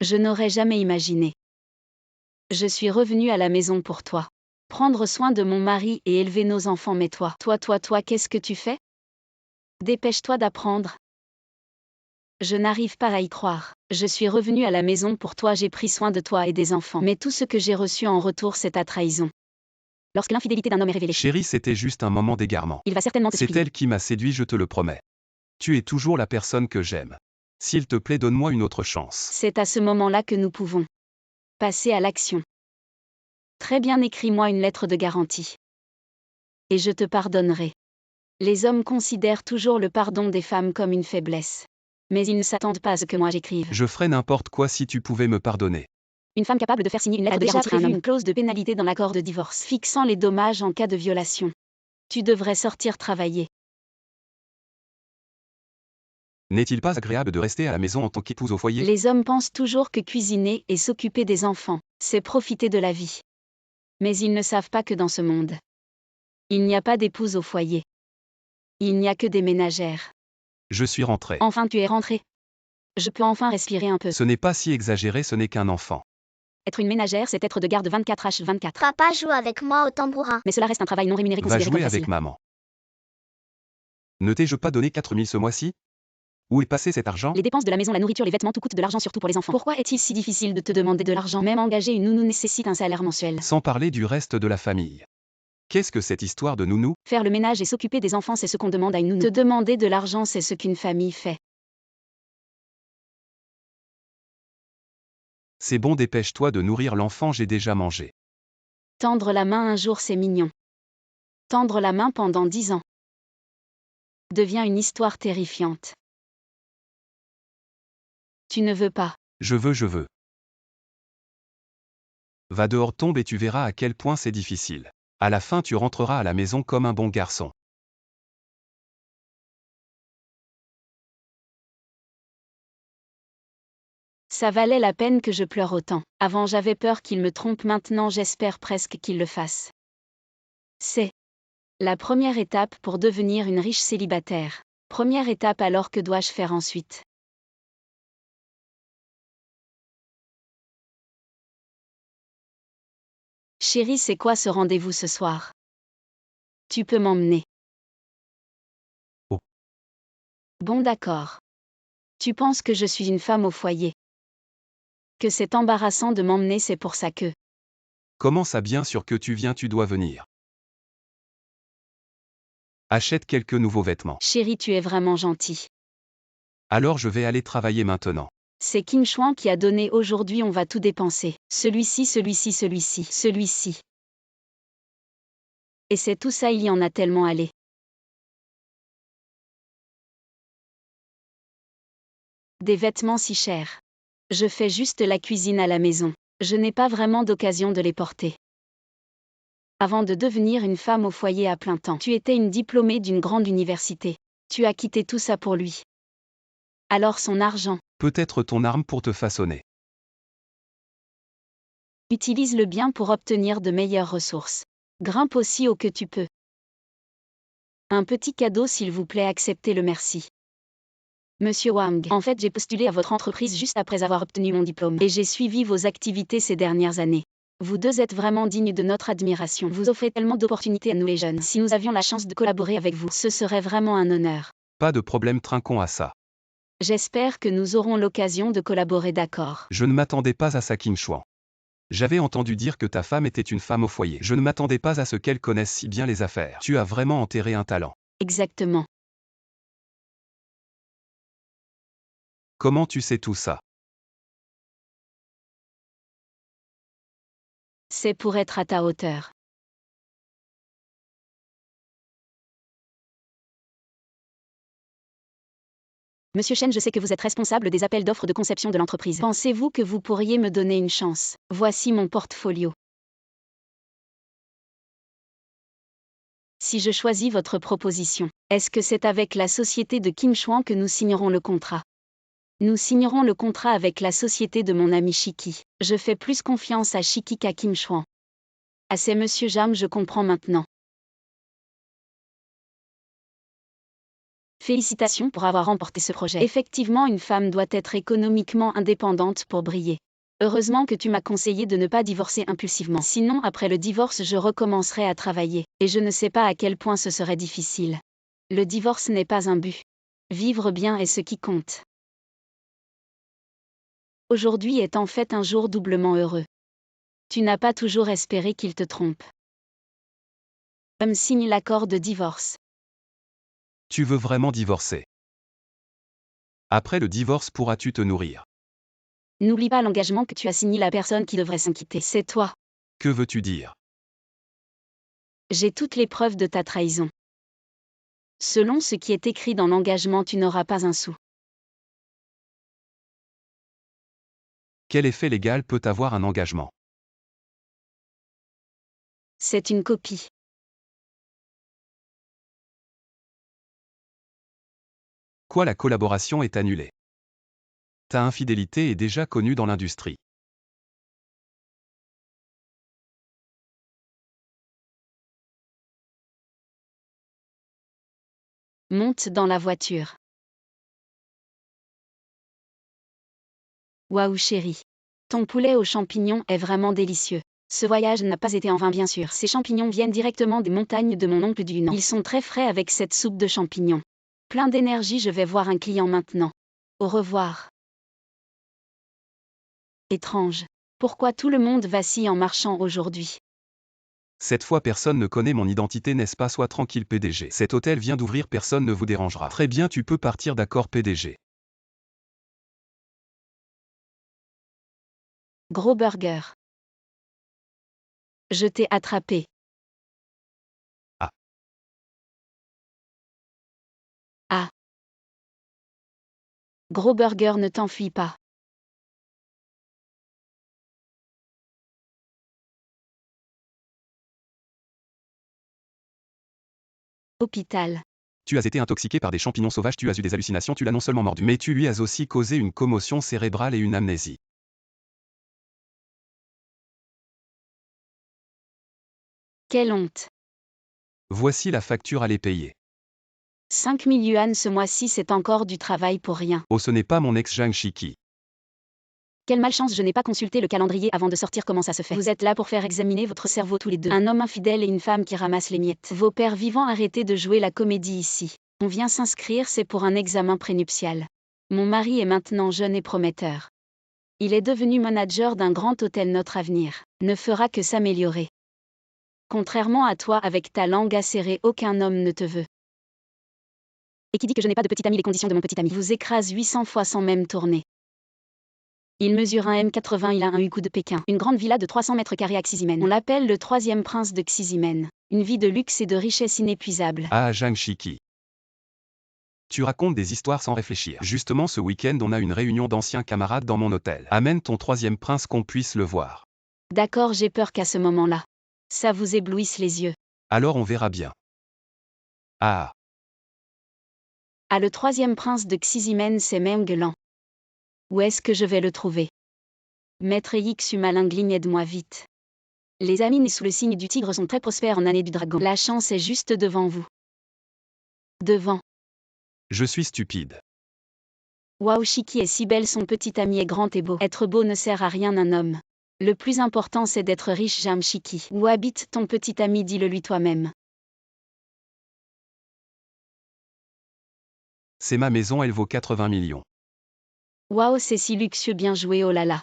Je n'aurais jamais imaginé. Je suis revenue à la maison pour toi. Prendre soin de mon mari et élever nos enfants, mais toi, qu'est-ce que tu fais? Dépêche-toi d'apprendre. Je n'arrive pas à y croire. Je suis revenue à la maison pour toi, j'ai pris soin de toi et des enfants. Mais tout ce que j'ai reçu en retour, c'est ta trahison. Lorsque l'infidélité d'un homme est révélée, Chérie, c'était juste un moment d'égarement. il va certainement te C'est supplier. elle qui m'a séduit, je te le promets. Tu es toujours la personne que j'aime. S'il te plaît, donne-moi une autre chance. C'est à ce moment-là que nous pouvons passer à l'action. Très bien, écris-moi une lettre de garantie. Et je te pardonnerai. Les hommes considèrent toujours le pardon des femmes comme une faiblesse. Mais ils ne s'attendent pas à ce que moi j'écrive. Je ferais n'importe quoi si tu pouvais me pardonner. Une femme capable de faire signer une lettre de garantie à un homme. Une clause de pénalité dans l'accord de divorce fixant les dommages en cas de violation. Tu devrais sortir travailler. N'est-il pas agréable de rester à la maison en tant qu'épouse au foyer? Les hommes pensent toujours que cuisiner et s'occuper des enfants, c'est profiter de la vie. Mais ils ne savent pas que dans ce monde, il n'y a pas d'épouse au foyer. Il n'y a que des ménagères. Je suis rentré. Enfin, tu es rentré. Je peux enfin respirer un peu. Ce n'est pas si exagéré, ce n'est qu'un enfant. Être une ménagère, c'est être de garde 24h24. Papa joue avec moi au tambourin. Mais cela reste un travail non rémunéré Va considéré comme jouer facile. avec maman. Ne t'ai-je pas donné 4 000 ce mois-ci? Où est passé cet argent? Les dépenses de la maison, la nourriture, les vêtements, tout coûte de l'argent, surtout pour les enfants. Pourquoi est-il si difficile de te demander de l'argent? Même engager une nounou nécessite un salaire mensuel. Sans parler du reste de la famille. Qu'est-ce que cette histoire de nounou? Faire le ménage et s'occuper des enfants, c'est ce qu'on demande à une nounou. Te demander de l'argent, c'est ce qu'une famille fait. C'est bon, dépêche-toi de nourrir l'enfant, j'ai déjà mangé. Tendre la main un jour, c'est mignon. Tendre la main pendant 10 ans devient une histoire terrifiante. Tu ne veux pas. Je veux. Va dehors, tombe et tu verras à quel point c'est difficile. À la fin, tu rentreras à la maison comme un bon garçon. Ça valait la peine que je pleure autant. Avant j'avais peur qu'il me trompe, maintenant j'espère presque qu'il le fasse. C'est la première étape pour devenir une riche célibataire. Première étape, alors que dois-je faire ensuite? Chérie, c'est quoi ce rendez-vous ce soir? Tu peux m'emmener. Oh. Bon, d'accord. Tu penses que je suis une femme au foyer? Que c'est embarrassant de m'emmener, c'est pour ça que... Comment ça, bien sûr que tu viens, tu dois venir. Achète quelques nouveaux vêtements. Chérie, tu es vraiment gentil. Alors je vais aller travailler maintenant. C'est Kim Chuan qui a donné aujourd'hui, on va tout dépenser. Celui-ci. Et c'est tout ça, il y en a tellement allé. Des vêtements si chers. Je fais juste la cuisine à la maison. Je n'ai pas vraiment d'occasion de les porter. Avant de devenir une femme au foyer à plein temps, tu étais une diplômée d'une grande université. Tu as quitté tout ça pour lui. Alors son argent. Peut-être ton arme pour te façonner. Utilise-le bien pour obtenir de meilleures ressources. Grimpe aussi haut que tu peux. Un petit cadeau s'il vous plaît, acceptez-le, merci. Monsieur Wang, en fait j'ai postulé à votre entreprise juste après avoir obtenu mon diplôme et j'ai suivi vos activités ces dernières années. Vous deux êtes vraiment dignes de notre admiration. Vous offrez tellement d'opportunités à nous les jeunes. Si nous avions la chance de collaborer avec vous, ce serait vraiment un honneur. Pas de problème, trinquons à ça. J'espère que nous aurons l'occasion de collaborer, d'accord. Je ne m'attendais pas à ça, Kim Chuan. J'avais entendu dire que ta femme était une femme au foyer. Je ne m'attendais pas à ce qu'elle connaisse si bien les affaires. Tu as vraiment enterré un talent. Exactement. Comment tu sais tout ça? C'est pour être à ta hauteur. Monsieur Chen, je sais que vous êtes responsable des appels d'offres de conception de l'entreprise. Pensez-vous que vous pourriez me donner une chance? Voici mon portfolio. Si je choisis votre proposition, est-ce que c'est avec la société de Kim Chuan que nous signerons le contrat? Nous signerons le contrat avec la société de mon ami Shiki. Je fais plus confiance à Shiki qu'à Kim Chuan. Ah, c'est Monsieur Jam, je comprends maintenant. Félicitations pour avoir remporté ce projet. Effectivement, une femme doit être économiquement indépendante pour briller. Heureusement que tu m'as conseillé de ne pas divorcer impulsivement. Sinon, après le divorce, je recommencerai à travailler. Et je ne sais pas à quel point ce serait difficile. Le divorce n'est pas un but. Vivre bien est ce qui compte. Aujourd'hui est en fait un jour doublement heureux. Tu n'as pas toujours espéré qu'il te trompe. Homme signe l'accord de divorce. Tu veux vraiment divorcer? Après le divorce, pourras-tu te nourrir? N'oublie pas l'engagement que tu as signé. La personne qui devrait s'en quitter, c'est toi. Que veux-tu dire? J'ai toutes les preuves de ta trahison. Selon ce qui est écrit dans l'engagement, tu n'auras pas un sou. Quel effet légal peut avoir un engagement? C'est une copie. Quoi, la collaboration est annulée? Ta infidélité est déjà connue dans l'industrie. Monte dans la voiture. Waouh chérie. Ton poulet aux champignons est vraiment délicieux. Ce voyage n'a pas été en vain bien sûr. Ces champignons viennent directement des montagnes de mon oncle du Nord. Ils sont très frais avec cette soupe de champignons. Plein d'énergie, je vais voir un client maintenant. Au revoir. Étrange. Pourquoi tout le monde vacille en marchant aujourd'hui? Cette fois personne ne connaît mon identité, n'est-ce pas? Sois tranquille PDG. Cet hôtel vient d'ouvrir, personne ne vous dérangera. Très bien, tu peux partir, d'accord PDG. Gros burger. Je t'ai attrapé. Ah. Ah. Gros burger, ne t'enfuis pas. Hôpital. Tu as été intoxiqué par des champignons sauvages, tu as eu des hallucinations, tu l'as non seulement mordu, mais tu lui as aussi causé une commotion cérébrale et une amnésie. Quelle honte. Voici la facture à les payer. 5 000 yuan ce mois-ci, c'est encore du travail pour rien. Oh, ce n'est pas mon ex Zhang Shiki. Quelle malchance, je n'ai pas consulté le calendrier avant de sortir. Comment ça se fait? Vous êtes là pour faire examiner votre cerveau tous les deux. Un homme infidèle et une femme qui ramassent les miettes. Vos pères vivants, arrêtez de jouer la comédie ici. On vient s'inscrire, c'est pour un examen prénuptial. Mon mari est maintenant jeune et prometteur. Il est devenu manager d'un grand hôtel. Notre avenir ne fera que s'améliorer. Contrairement à toi, avec ta langue acérée, aucun homme ne te veut. Et qui dit que je n'ai pas de petit ami? Les conditions de mon petit ami vous écrase 800 fois sans même tourner. Il mesure 1m80, il a un coup de Pékin. Une grande villa de 300 mètres carrés à Xizimen. On l'appelle le 3e prince de Xizimen. Une vie de luxe et de richesse inépuisable. Ah, Zhang Shiki. Tu racontes des histoires sans réfléchir. Justement, ce week-end, on a une réunion d'anciens camarades dans mon hôtel. Amène ton 3e prince qu'on puisse le voir. D'accord, j'ai peur qu'à ce moment-là, ça vous éblouisse les yeux. Alors on verra bien. Ah. Ah, le 3e prince de Xizimen, c'est Menglan. Où est-ce que je vais le trouver? Maître Yixu Malingling, aide-moi vite. Les amis nés sous le signe du tigre sont très prospères en année du dragon. La chance est juste devant vous. Devant. Je suis stupide. Waouh, Shiki est si belle, son petit ami est grand et beau. Être beau ne sert à rien un homme. Le plus important c'est d'être riche. J'aime Shiki. Où habite ton petit ami? Dis-le lui toi-même. C'est ma maison, elle vaut 80 millions. Waouh, c'est si luxueux, bien joué, oh là là.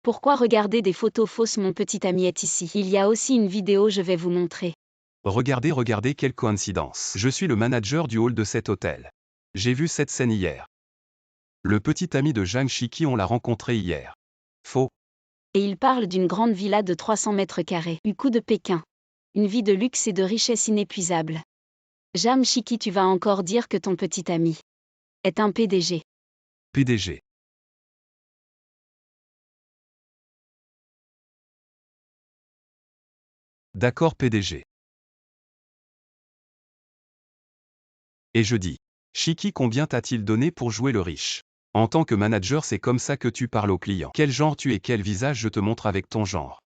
Pourquoi regarder des photos fausses? Mon petit ami est ici. Il y a aussi une vidéo, je vais vous montrer. Regardez, quelle coïncidence. Je suis le manager du hall de cet hôtel. J'ai vu cette scène hier. Le petit ami de Zhang Shiki, on l'a rencontré hier. Faux. Et il parle d'une grande villa de 300 mètres carrés. Coup de Pékin. Une vie de luxe et de richesse inépuisable. Zhang Shiki, tu vas encore dire que ton petit ami est un PDG. PDG. D'accord PDG. Et je dis, Shiki, combien t'a-t-il donné pour jouer le riche? En tant que manager, c'est comme ça que tu parles aux clients. Quel genre tu es, quel visage je te montre avec ton genre?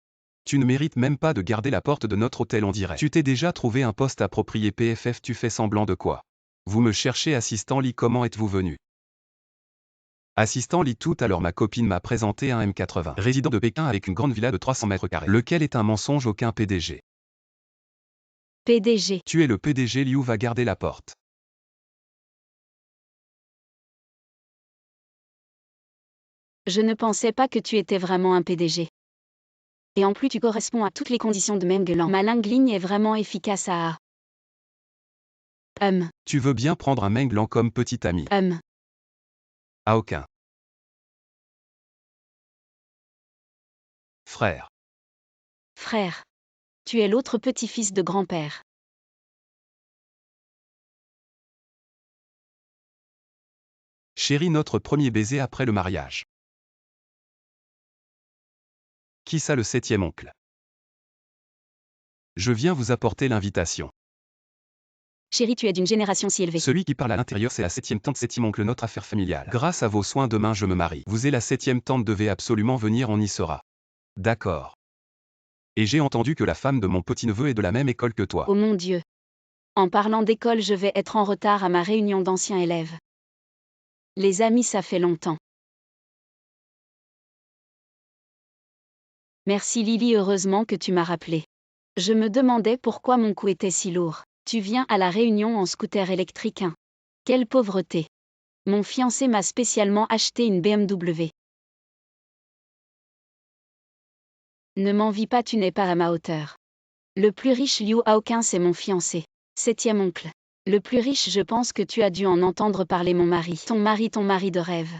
Tu ne mérites même pas de garder la porte de notre hôtel, on dirait. Tu t'es déjà trouvé un poste approprié PFF, tu fais semblant de quoi? Vous me cherchez assistant Li, comment êtes-vous venu? Assistant Li, tout à l'heure ma copine m'a présenté un M80, résident de Pékin avec une grande villa de 300 mètres carrés, lequel est un mensonge, aucun PDG. PDG. Tu es le PDG, Liu va garder la porte. Je ne pensais pas que tu étais vraiment un PDG. Et en plus tu corresponds à toutes les conditions de Meng Lan. Ma langue ligne est vraiment efficace à... Tu veux bien prendre un Meng Lan comme petit ami? À aucun. Frère. Frère. Tu es l'autre petit-fils de grand-père. Chérie, notre premier baiser après le mariage. Qui ça, le 7e oncle? Je viens vous apporter l'invitation. Chérie, tu es d'une génération si élevée. Celui qui parle à l'intérieur, c'est la 7e tante, 7e oncle, notre affaire familiale. Grâce à vos soins, demain je me marie. Vous et la 7e tante devez absolument venir, on y sera. D'accord. Et j'ai entendu que la femme de mon petit-neveu est de la même école que toi. Oh mon Dieu. En parlant d'école, je vais être en retard à ma réunion d'anciens élèves. Les amis, ça fait longtemps. Merci Lily, heureusement que tu m'as rappelé. Je me demandais pourquoi mon cou était si lourd. Tu viens à la réunion en scooter électrique, hein? Quelle pauvreté. Mon fiancé m'a spécialement acheté une BMW. Ne m'envie pas, tu n'es pas à ma hauteur. Le plus riche Liu Haoqin, c'est mon fiancé. 7e oncle. Le plus riche, je pense que tu as dû en entendre parler, mon mari. Ton mari de rêve.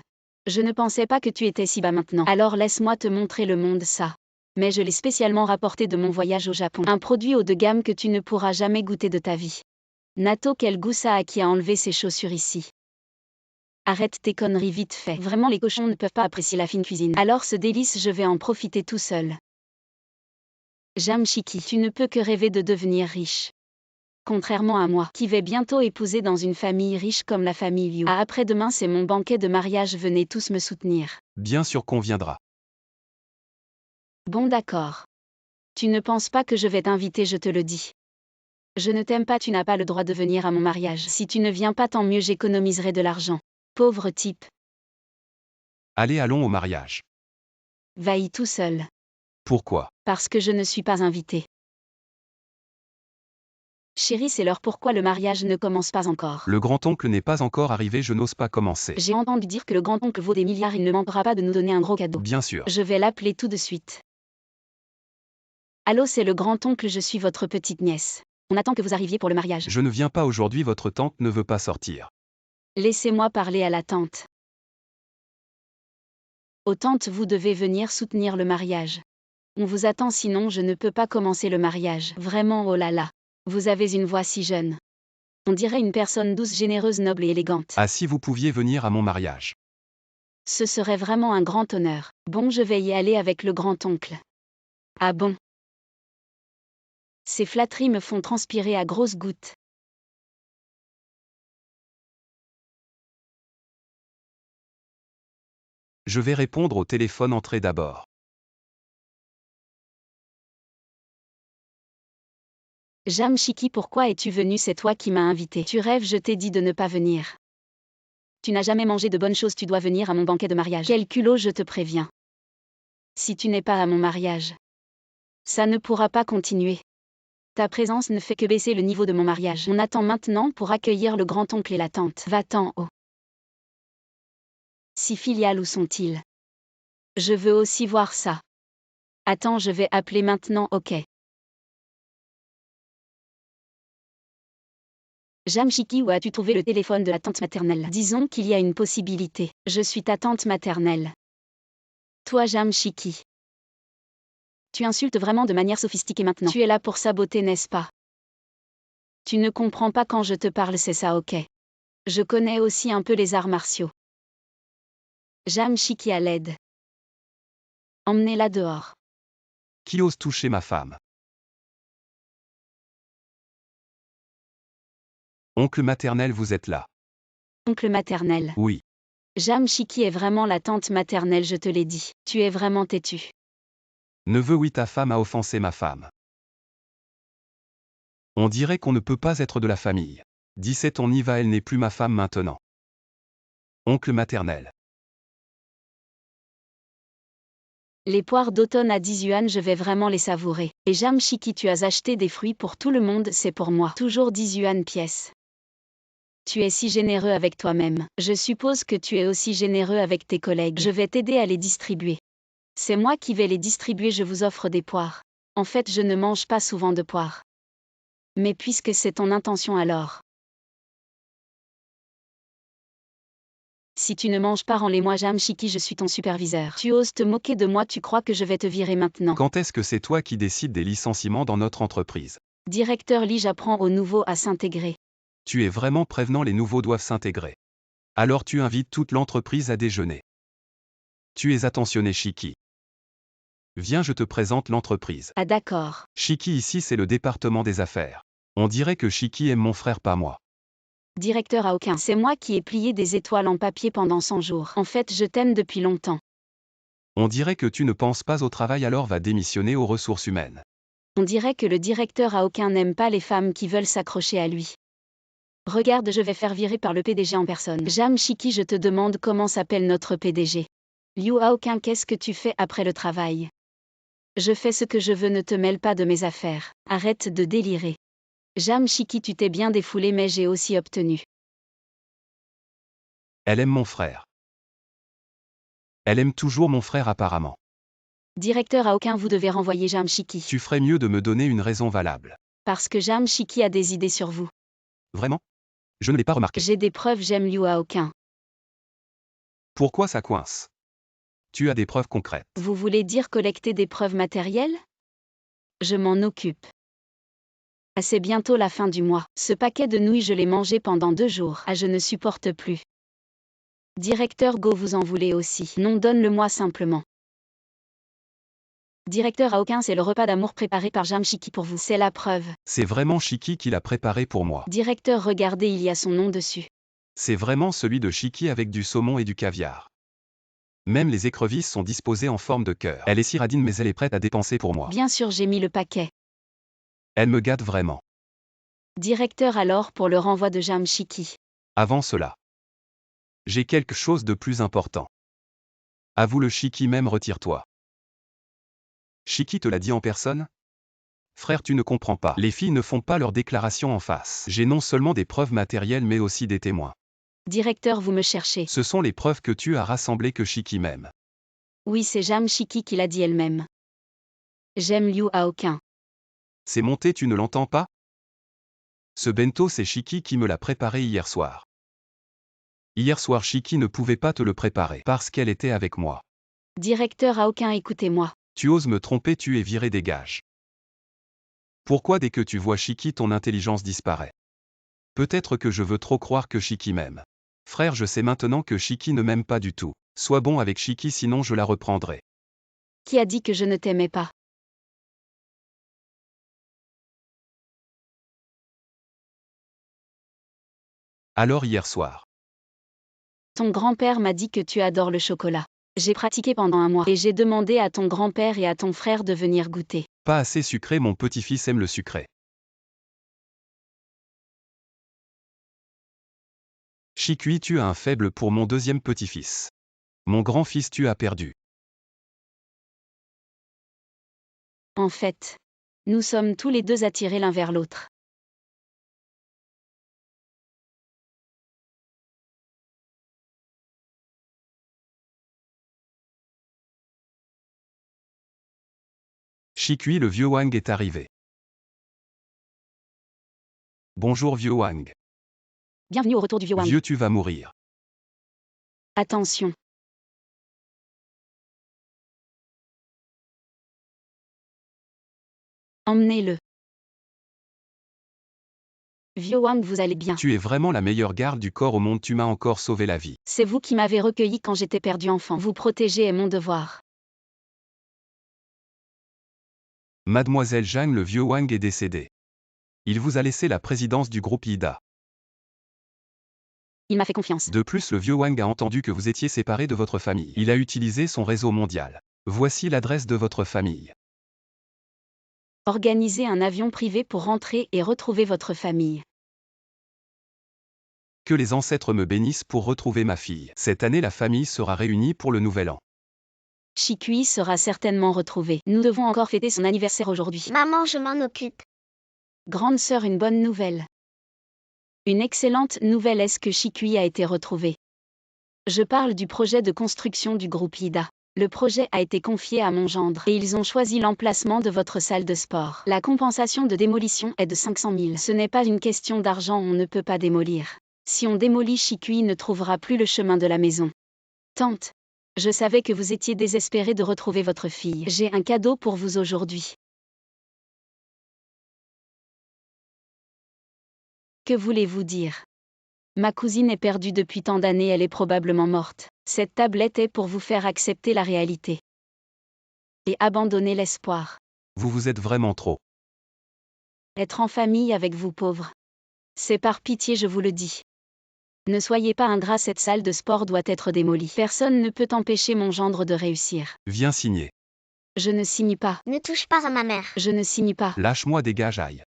Je ne pensais pas que tu étais si bas maintenant. Alors laisse-moi te montrer le monde, ça. Mais je l'ai spécialement rapporté de mon voyage au Japon. Un produit haut de gamme que tu ne pourras jamais goûter de ta vie. Nato, quel goût ça a qui a enlevé ses chaussures ici. Arrête tes conneries vite fait. Vraiment, les cochons ne peuvent pas apprécier la fine cuisine. Alors ce délice, je vais en profiter tout seul. Jamshiki, tu ne peux que rêver de devenir riche. Contrairement à moi, qui vais bientôt épouser dans une famille riche comme la famille Liu. À après-demain, c'est mon banquet de mariage, venez tous me soutenir. Bien sûr qu'on viendra. Bon d'accord. Tu ne penses pas que je vais t'inviter, je te le dis. Je ne t'aime pas, tu n'as pas le droit de venir à mon mariage. Si tu ne viens pas, tant mieux, j'économiserai de l'argent. Pauvre type. Allez, allons au mariage. Va-y tout seul. Pourquoi? Parce que je ne suis pas invité. Chérie, c'est l'heure, pourquoi le mariage ne commence pas encore? Le grand-oncle n'est pas encore arrivé, je n'ose pas commencer. J'ai entendu dire que le grand-oncle vaut des milliards, il ne manquera pas de nous donner un gros cadeau. Bien sûr. Je vais l'appeler tout de suite. Allô, c'est le grand-oncle, je suis votre petite nièce. On attend que vous arriviez pour le mariage. Je ne viens pas aujourd'hui, votre tante ne veut pas sortir. Laissez-moi parler à la tante. Oh tante, vous devez venir soutenir le mariage. On vous attend, sinon je ne peux pas commencer le mariage. Vraiment, oh là là. Vous avez une voix si jeune. On dirait une personne douce, généreuse, noble et élégante. Ah, si vous pouviez venir à mon mariage. Ce serait vraiment un grand honneur. Bon, je vais y aller avec le grand-oncle. Ah bon? Ces flatteries me font transpirer à grosses gouttes. Je vais répondre au téléphone, entrez d'abord. Jamshiki, pourquoi es-tu venu? C'est toi qui m'as invité. Tu rêves, je t'ai dit de ne pas venir. Tu n'as jamais mangé de bonnes choses, tu dois venir à mon banquet de mariage. Quel culot, je te préviens. Si tu n'es pas à mon mariage, ça ne pourra pas continuer. Ta présence ne fait que baisser le niveau de mon mariage. On attend maintenant pour accueillir le grand-oncle et la tante. Va-t'en haut. Si filiales, où sont-ils? Je veux aussi voir ça. Attends, je vais appeler maintenant, ok. Jamshiki, où as-tu trouvé le téléphone de la tante maternelle? Disons qu'il y a une possibilité. Je suis ta tante maternelle. Toi, Jamshiki. Tu insultes vraiment de manière sophistiquée maintenant. Tu es là pour saboter, n'est-ce pas? Tu ne comprends pas quand je te parle, c'est ça, ok. Je connais aussi un peu les arts martiaux. Jamshiki à l'aide. Emmenez-la dehors. Qui ose toucher ma femme? Oncle maternel, vous êtes là? Oncle maternel. Oui. Jamshiki est vraiment la tante maternelle, je te l'ai dit. Tu es vraiment têtu. Neveu, oui, ta femme a offensé ma femme. On dirait qu'on ne peut pas être de la famille. 17 On y va, elle n'est plus ma femme maintenant. Oncle maternel. Les poires d'automne à 10 yuan, je vais vraiment les savourer. Et Jam Chiki, tu as acheté des fruits pour tout le monde, c'est pour moi. Toujours 10 yuan pièce. Tu es si généreux avec toi-même. Je suppose que tu es aussi généreux avec tes collègues. Je vais t'aider à les distribuer. C'est moi qui vais les distribuer, je vous offre des poires. En fait, je ne mange pas souvent de poires. Mais puisque c'est ton intention alors. Si tu ne manges pas, rends-les-moi. Jam Chiki, je suis ton superviseur. Tu oses te moquer de moi, tu crois que je vais te virer maintenant. Quand est-ce que c'est toi qui décides des licenciements dans notre entreprise? Directeur Lee, j'apprends aux nouveaux à s'intégrer. Tu es vraiment prévenant, les nouveaux doivent s'intégrer. Alors tu invites toute l'entreprise à déjeuner. Tu es attentionné, Chiki. Viens, je te présente l'entreprise. Ah d'accord. Chiki, ici c'est le département des affaires. On dirait que Chiki aime mon frère, pas moi. Directeur à aucun. C'est moi qui ai plié des étoiles en papier pendant 100 jours. En fait, je t'aime depuis longtemps. On dirait que tu ne penses pas au travail, alors va démissionner aux ressources humaines. On dirait que le directeur à aucun n'aime pas les femmes qui veulent s'accrocher à lui. Regarde, je vais faire virer par le PDG en personne. Jam Chiki, je te demande comment s'appelle notre PDG. Liu Aokin, qu'est-ce que tu fais après le travail? Je fais ce que je veux, ne te mêle pas de mes affaires. Arrête de délirer. Jam Chiki, tu t'es bien défoulé, mais j'ai aussi obtenu. Elle aime mon frère. Elle aime toujours mon frère apparemment. Directeur à aucun, vous devez renvoyer Jam Chiki. Tu ferais mieux de me donner une raison valable. Parce que Jam Chiki a des idées sur vous. Vraiment? Je ne l'ai pas remarqué. J'ai des preuves, j'aime Liu Aokin. Pourquoi ça coince? Tu as des preuves concrètes. Vous voulez dire collecter des preuves matérielles? Je m'en occupe. Ah, c'est bientôt la fin du mois. Ce paquet de nouilles, je l'ai mangé pendant 2 jours. Ah, je ne supporte plus. Directeur Go, vous en voulez aussi? Non, donne-le-moi simplement. Directeur à aucun, c'est le repas d'amour préparé par Jam Chiki pour vous. C'est la preuve. C'est vraiment Chiki qui l'a préparé pour moi. Directeur, regardez, il y a son nom dessus. C'est vraiment celui de Chiki avec du saumon et du caviar. Même les écrevisses sont disposées en forme de cœur. Elle est si radine, mais elle est prête à dépenser pour moi. Bien sûr, j'ai mis le paquet. Elle me gâte vraiment. Directeur, alors pour le renvoi de Jam Chiki. Avant cela, j'ai quelque chose de plus important. Avoue le, Chiki, même retire-toi. Chiki te l'a dit en personne? Frère, tu ne comprends pas. Les filles ne font pas leur déclaration en face. J'ai non seulement des preuves matérielles mais aussi des témoins. Directeur, vous me cherchez. Ce sont les preuves que tu as rassemblées que Chiki m'aime. Oui, c'est Jam Chiki qui l'a dit elle-même. J'aime Liu Aokin. C'est monté, tu ne l'entends pas? Ce bento, c'est Chiki qui me l'a préparé hier soir. Hier soir, Chiki ne pouvait pas te le préparer parce qu'elle était avec moi. Directeur Aokin, écoutez-moi. Tu oses me tromper, tu es viré, dégage. Pourquoi dès que tu vois Chiki, ton intelligence disparaît? Peut-être que je veux trop croire que Chiki m'aime. Frère, je sais maintenant que Chiki ne m'aime pas du tout. Sois bon avec Chiki, sinon je la reprendrai. Qui a dit que je ne t'aimais pas? Alors hier soir. Ton grand-père m'a dit que tu adores le chocolat. J'ai pratiqué pendant 1 mois et j'ai demandé à ton grand-père et à ton frère de venir goûter. Pas assez sucré, mon petit-fils aime le sucré. Chikui, tu as un faible pour mon deuxième petit-fils. Mon grand-fils, tu as perdu. En fait, nous sommes tous les deux attirés l'un vers l'autre. Chikui, le vieux Wang est arrivé. Bonjour vieux Wang. Bienvenue au retour du vieux Wang. Vieux, tu vas mourir. Attention. Emmenez-le. Vieux Wang, vous allez bien. Tu es vraiment la meilleure garde du corps au monde, tu m'as encore sauvé la vie. C'est vous qui m'avez recueilli quand j'étais perdu enfant. Vous protéger est mon devoir. Mademoiselle Zhang, le vieux Wang est décédé. Il vous a laissé la présidence du groupe Ida. Il m'a fait confiance. De plus, le vieux Wang a entendu que vous étiez séparé de votre famille. Il a utilisé son réseau mondial. Voici l'adresse de votre famille. Organisez un avion privé pour rentrer et retrouver votre famille. Que les ancêtres me bénissent pour retrouver ma fille. Cette année, la famille sera réunie pour le nouvel an. Shikui sera certainement retrouvé. Nous devons encore fêter son anniversaire aujourd'hui. Maman, je m'en occupe. Grande sœur, une bonne nouvelle. Une excellente nouvelle est que Shikui a été retrouvé. Je parle du projet de construction du groupe Ida. Le projet a été confié à mon gendre et ils ont choisi l'emplacement de votre salle de sport. La compensation de démolition est de 500 000. Ce n'est pas une question d'argent, on ne peut pas démolir. Si on démolit, Shikui ne trouvera plus le chemin de la maison. Tante, je savais que vous étiez désespérée de retrouver votre fille. J'ai un cadeau pour vous aujourd'hui. Que voulez-vous dire ? Ma cousine est perdue depuis tant d'années, elle est probablement morte. Cette tablette est pour vous faire accepter la réalité. Et abandonner l'espoir. Vous êtes vraiment trop. Être en famille avec vous pauvres. C'est par pitié, je vous le dis. Ne soyez pas ingrat, cette salle de sport doit être démolie. Personne ne peut empêcher mon gendre de réussir. Viens signer. Je ne signe pas. Ne touche pas à ma mère. Je ne signe pas. Lâche-moi, dégage, aille.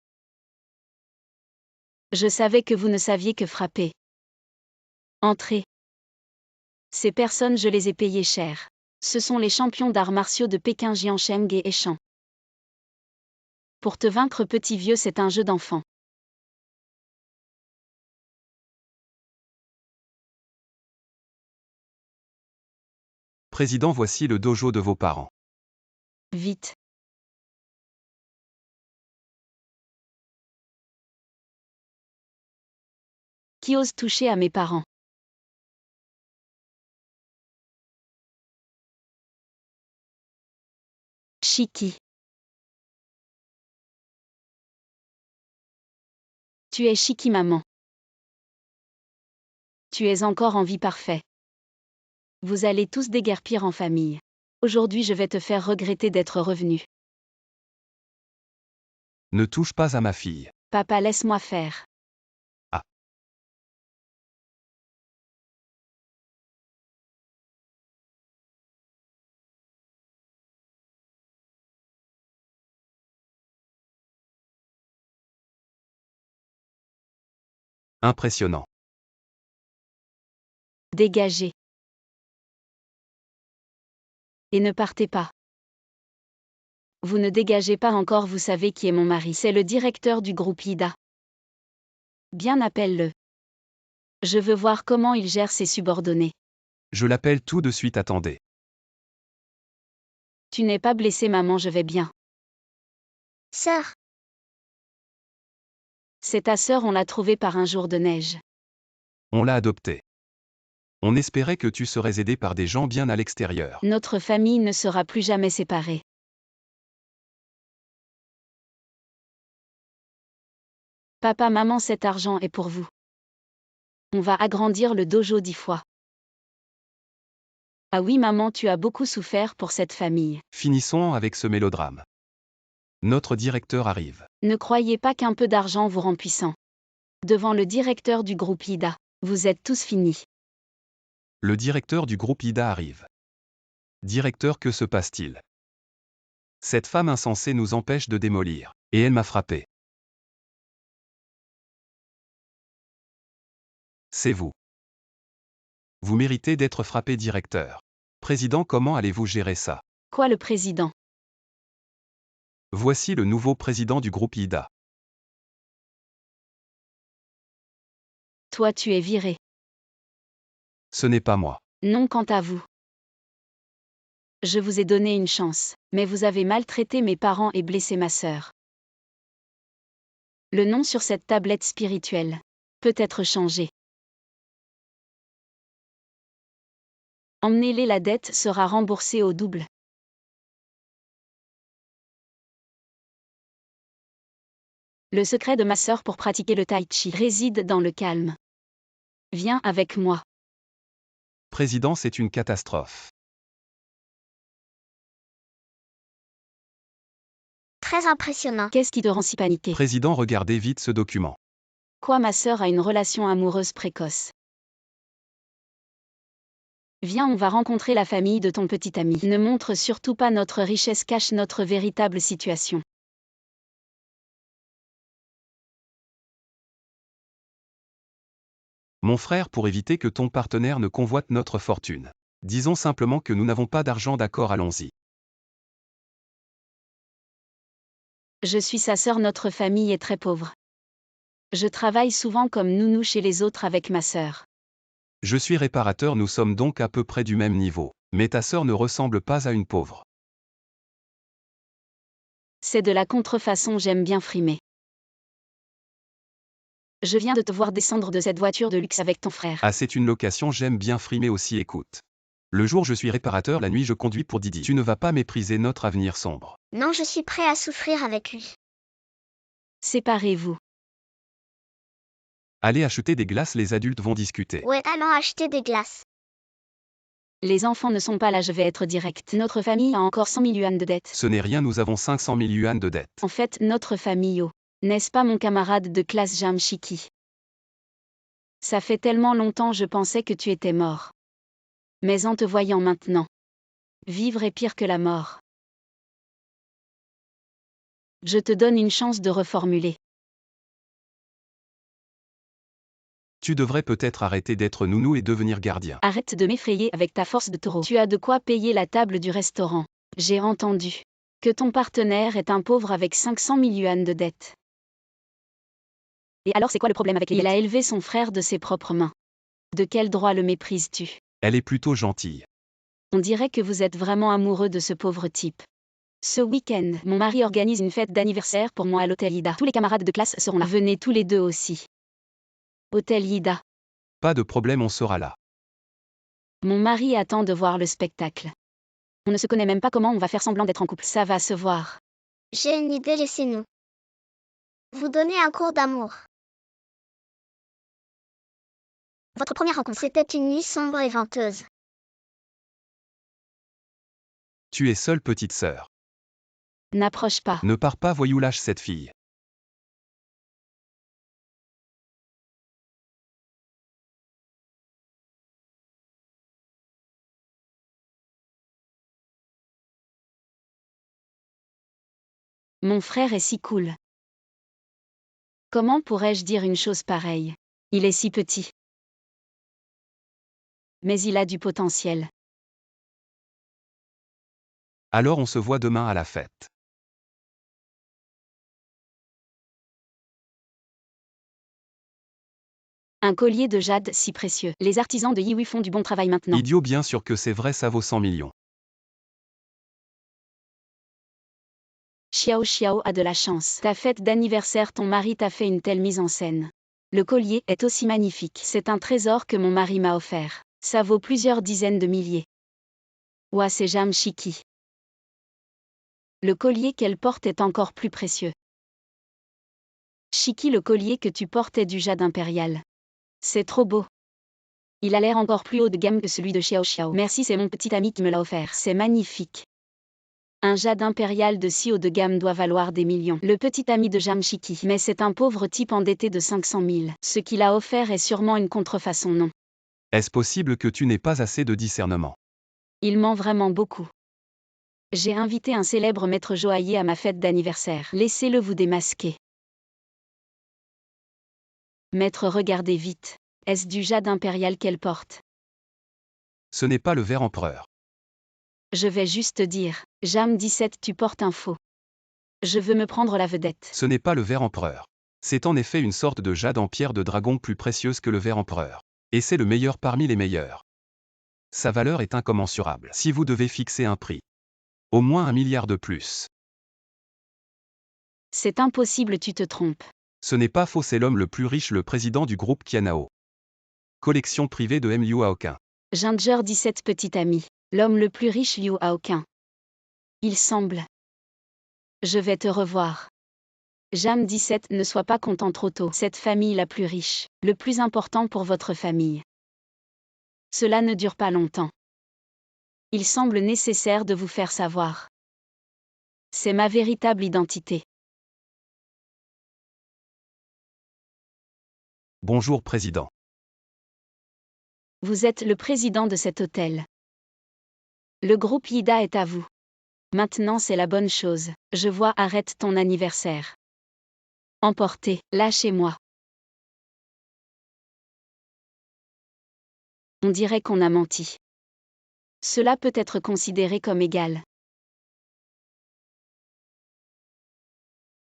Je savais que vous ne saviez que frapper. Entrez. Ces personnes, je les ai payées cher. Ce sont les champions d'arts martiaux de Pékin, Jian Sheng et Shan. Pour te vaincre, petit vieux, c'est un jeu d'enfant. Président, voici le dojo de vos parents. Vite. Qui ose toucher à mes parents ? Shiki. Tu es Shiki, maman. Tu es encore en vie, parfait. Vous allez tous déguerpir en famille. Aujourd'hui, je vais te faire regretter d'être revenu. Ne touche pas à ma fille. Papa, laisse-moi faire. Ah. Impressionnant. Dégagez. Et ne partez pas. Vous ne dégagez pas encore, vous savez qui est mon mari. C'est le directeur du groupe Ida. Bien, appelle-le. Je veux voir comment il gère ses subordonnés. Je l'appelle tout de suite, attendez. Tu n'es pas blessée, maman, je vais bien. Sœur. C'est ta sœur, on l'a trouvée par un jour de neige. On l'a adoptée. On espérait que tu serais aidé par des gens bien à l'extérieur. Notre famille ne sera plus jamais séparée. Papa, maman, cet argent est pour vous. On va agrandir le dojo 10 fois. Ah oui, maman, tu as beaucoup souffert pour cette famille. Finissons avec ce mélodrame. Notre directeur arrive. Ne croyez pas qu'un peu d'argent vous rend puissant. Devant le directeur du groupe Ida, vous êtes tous finis. Le directeur du groupe Ida arrive. Directeur, que se passe-t-il? Cette femme insensée nous empêche de démolir. Et elle m'a frappé. C'est vous. Vous méritez d'être frappé, directeur. Président, comment allez-vous gérer ça? Quoi, le président? Voici le nouveau président du groupe Ida. Toi, tu es viré. Ce n'est pas moi. Non, quant à vous. Je vous ai donné une chance, mais vous avez maltraité mes parents et blessé ma sœur. Le nom sur cette tablette spirituelle peut être changé. Emmenez-les, la dette sera remboursée au double. Le secret de ma sœur pour pratiquer le tai chi réside dans le calme. Viens avec moi. Président, c'est une catastrophe. Très impressionnant. Qu'est-ce qui te rend si paniqué? Président, regardez vite ce document. Quoi, ma sœur a une relation amoureuse précoce? Viens, on va rencontrer la famille de ton petit ami. Ne montre surtout pas notre richesse, cache notre véritable situation. Mon frère, pour éviter que ton partenaire ne convoite notre fortune. Disons simplement que nous n'avons pas d'argent, d'accord, allons-y. Je suis sa sœur, notre famille est très pauvre. Je travaille souvent comme nounou chez les autres avec ma sœur. Je suis réparateur, nous sommes donc à peu près du même niveau. Mais ta sœur ne ressemble pas à une pauvre. C'est de la contrefaçon, j'aime bien frimer. Je viens de te voir descendre de cette voiture de luxe avec ton frère. Ah, c'est une location, j'aime bien frimer aussi, écoute. Le jour je suis réparateur, la nuit je conduis pour Didi. Tu ne vas pas mépriser notre avenir sombre. Non, je suis prêt à souffrir avec lui. Séparez-vous. Allez acheter des glaces, les adultes vont discuter. Ouais, allons acheter des glaces. Les enfants ne sont pas là, je vais être direct. Notre famille a encore 100 000 yuan de dettes. Ce n'est rien, nous avons 500 000 yuan de dette. En fait, notre famille, oh. N'est-ce pas mon camarade de classe Jam Shiki? Ça fait tellement longtemps, je pensais que tu étais mort. Mais en te voyant maintenant, vivre est pire que la mort. Je te donne une chance de reformuler. Tu devrais peut-être arrêter d'être nounou et devenir gardien. Arrête de m'effrayer avec ta force de taureau. Tu as de quoi payer la table du restaurant. J'ai entendu que ton partenaire est un pauvre avec 500 000 yuan de dette. Et alors c'est quoi le problème avec les dettes? Il a élevé son frère de ses propres mains. De quel droit le méprises-tu? Elle est plutôt gentille. On dirait que vous êtes vraiment amoureux de ce pauvre type. Ce week-end, mon mari organise une fête d'anniversaire pour moi à l'hôtel Ida. Tous les camarades de classe seront là. Venez tous les deux aussi. Hôtel Ida. Pas de problème, on sera là. Mon mari attend de voir le spectacle. On ne se connaît même pas, comment on va faire semblant d'être en couple? Ça va se voir. J'ai une idée, laissez-nous vous donner un cours d'amour. Votre première rencontre, c'était une nuit sombre et venteuse. Tu es seule, petite sœur. N'approche pas. Ne pars pas, voyou, lâche cette fille. Mon frère est si cool. Comment pourrais-je dire une chose pareille? Il est si petit. Mais il a du potentiel. Alors on se voit demain à la fête. Un collier de jade si précieux. Les artisans de Yihui font du bon travail maintenant. Idiot, bien sûr que c'est vrai, ça vaut 100 millions. Xiao Xiao a de la chance. Ta fête d'anniversaire, ton mari t'a fait une telle mise en scène. Le collier est aussi magnifique. C'est un trésor que mon mari m'a offert. Ça vaut plusieurs dizaines de milliers. Ouah, c'est Jam Shiki. Le collier qu'elle porte est encore plus précieux. Shiki, le collier que tu portes est du jade impérial. C'est trop beau. Il a l'air encore plus haut de gamme que celui de Xiao Xiao. Merci, c'est mon petit ami qui me l'a offert. C'est magnifique. Un jade impérial de si haut de gamme doit valoir des millions. Le petit ami de Jam Shiki. Mais c'est un pauvre type endetté de 500 000. Ce qu'il a offert est sûrement une contrefaçon, non? Est-ce possible que tu n'aies pas assez de discernement? Il ment vraiment beaucoup. J'ai invité un célèbre maître joaillier à ma fête d'anniversaire. Laissez-le vous démasquer. Maître, regardez vite. Est-ce du jade impérial qu'elle porte? Ce n'est pas le ver empereur. Je vais juste dire, Jam 17, tu portes un faux. Je veux me prendre la vedette. Ce n'est pas le ver empereur. C'est en effet une sorte de jade en pierre de dragon plus précieuse que le ver empereur. Et c'est le meilleur parmi les meilleurs. Sa valeur est incommensurable. Si vous devez fixer un prix, au moins 1 milliard de plus. C'est impossible, tu te trompes. Ce n'est pas faux, c'est l'homme le plus riche, le président du groupe Kianao. Collection privée de Liu Haoqin. Ginger 17, petit ami. L'homme le plus riche, Liu Haoqin. Il semble. Je vais te revoir. Jam 17, ne sois pas content trop tôt. Cette famille la plus riche, le plus important pour votre famille. Cela ne dure pas longtemps. Il semble nécessaire de vous faire savoir. C'est ma véritable identité. Bonjour, président. Vous êtes le président de cet hôtel. Le groupe Yida est à vous. Maintenant c'est la bonne chose. Je vois, arrête ton anniversaire. Emportez, lâchez-moi. On dirait qu'on a menti. Cela peut être considéré comme égal.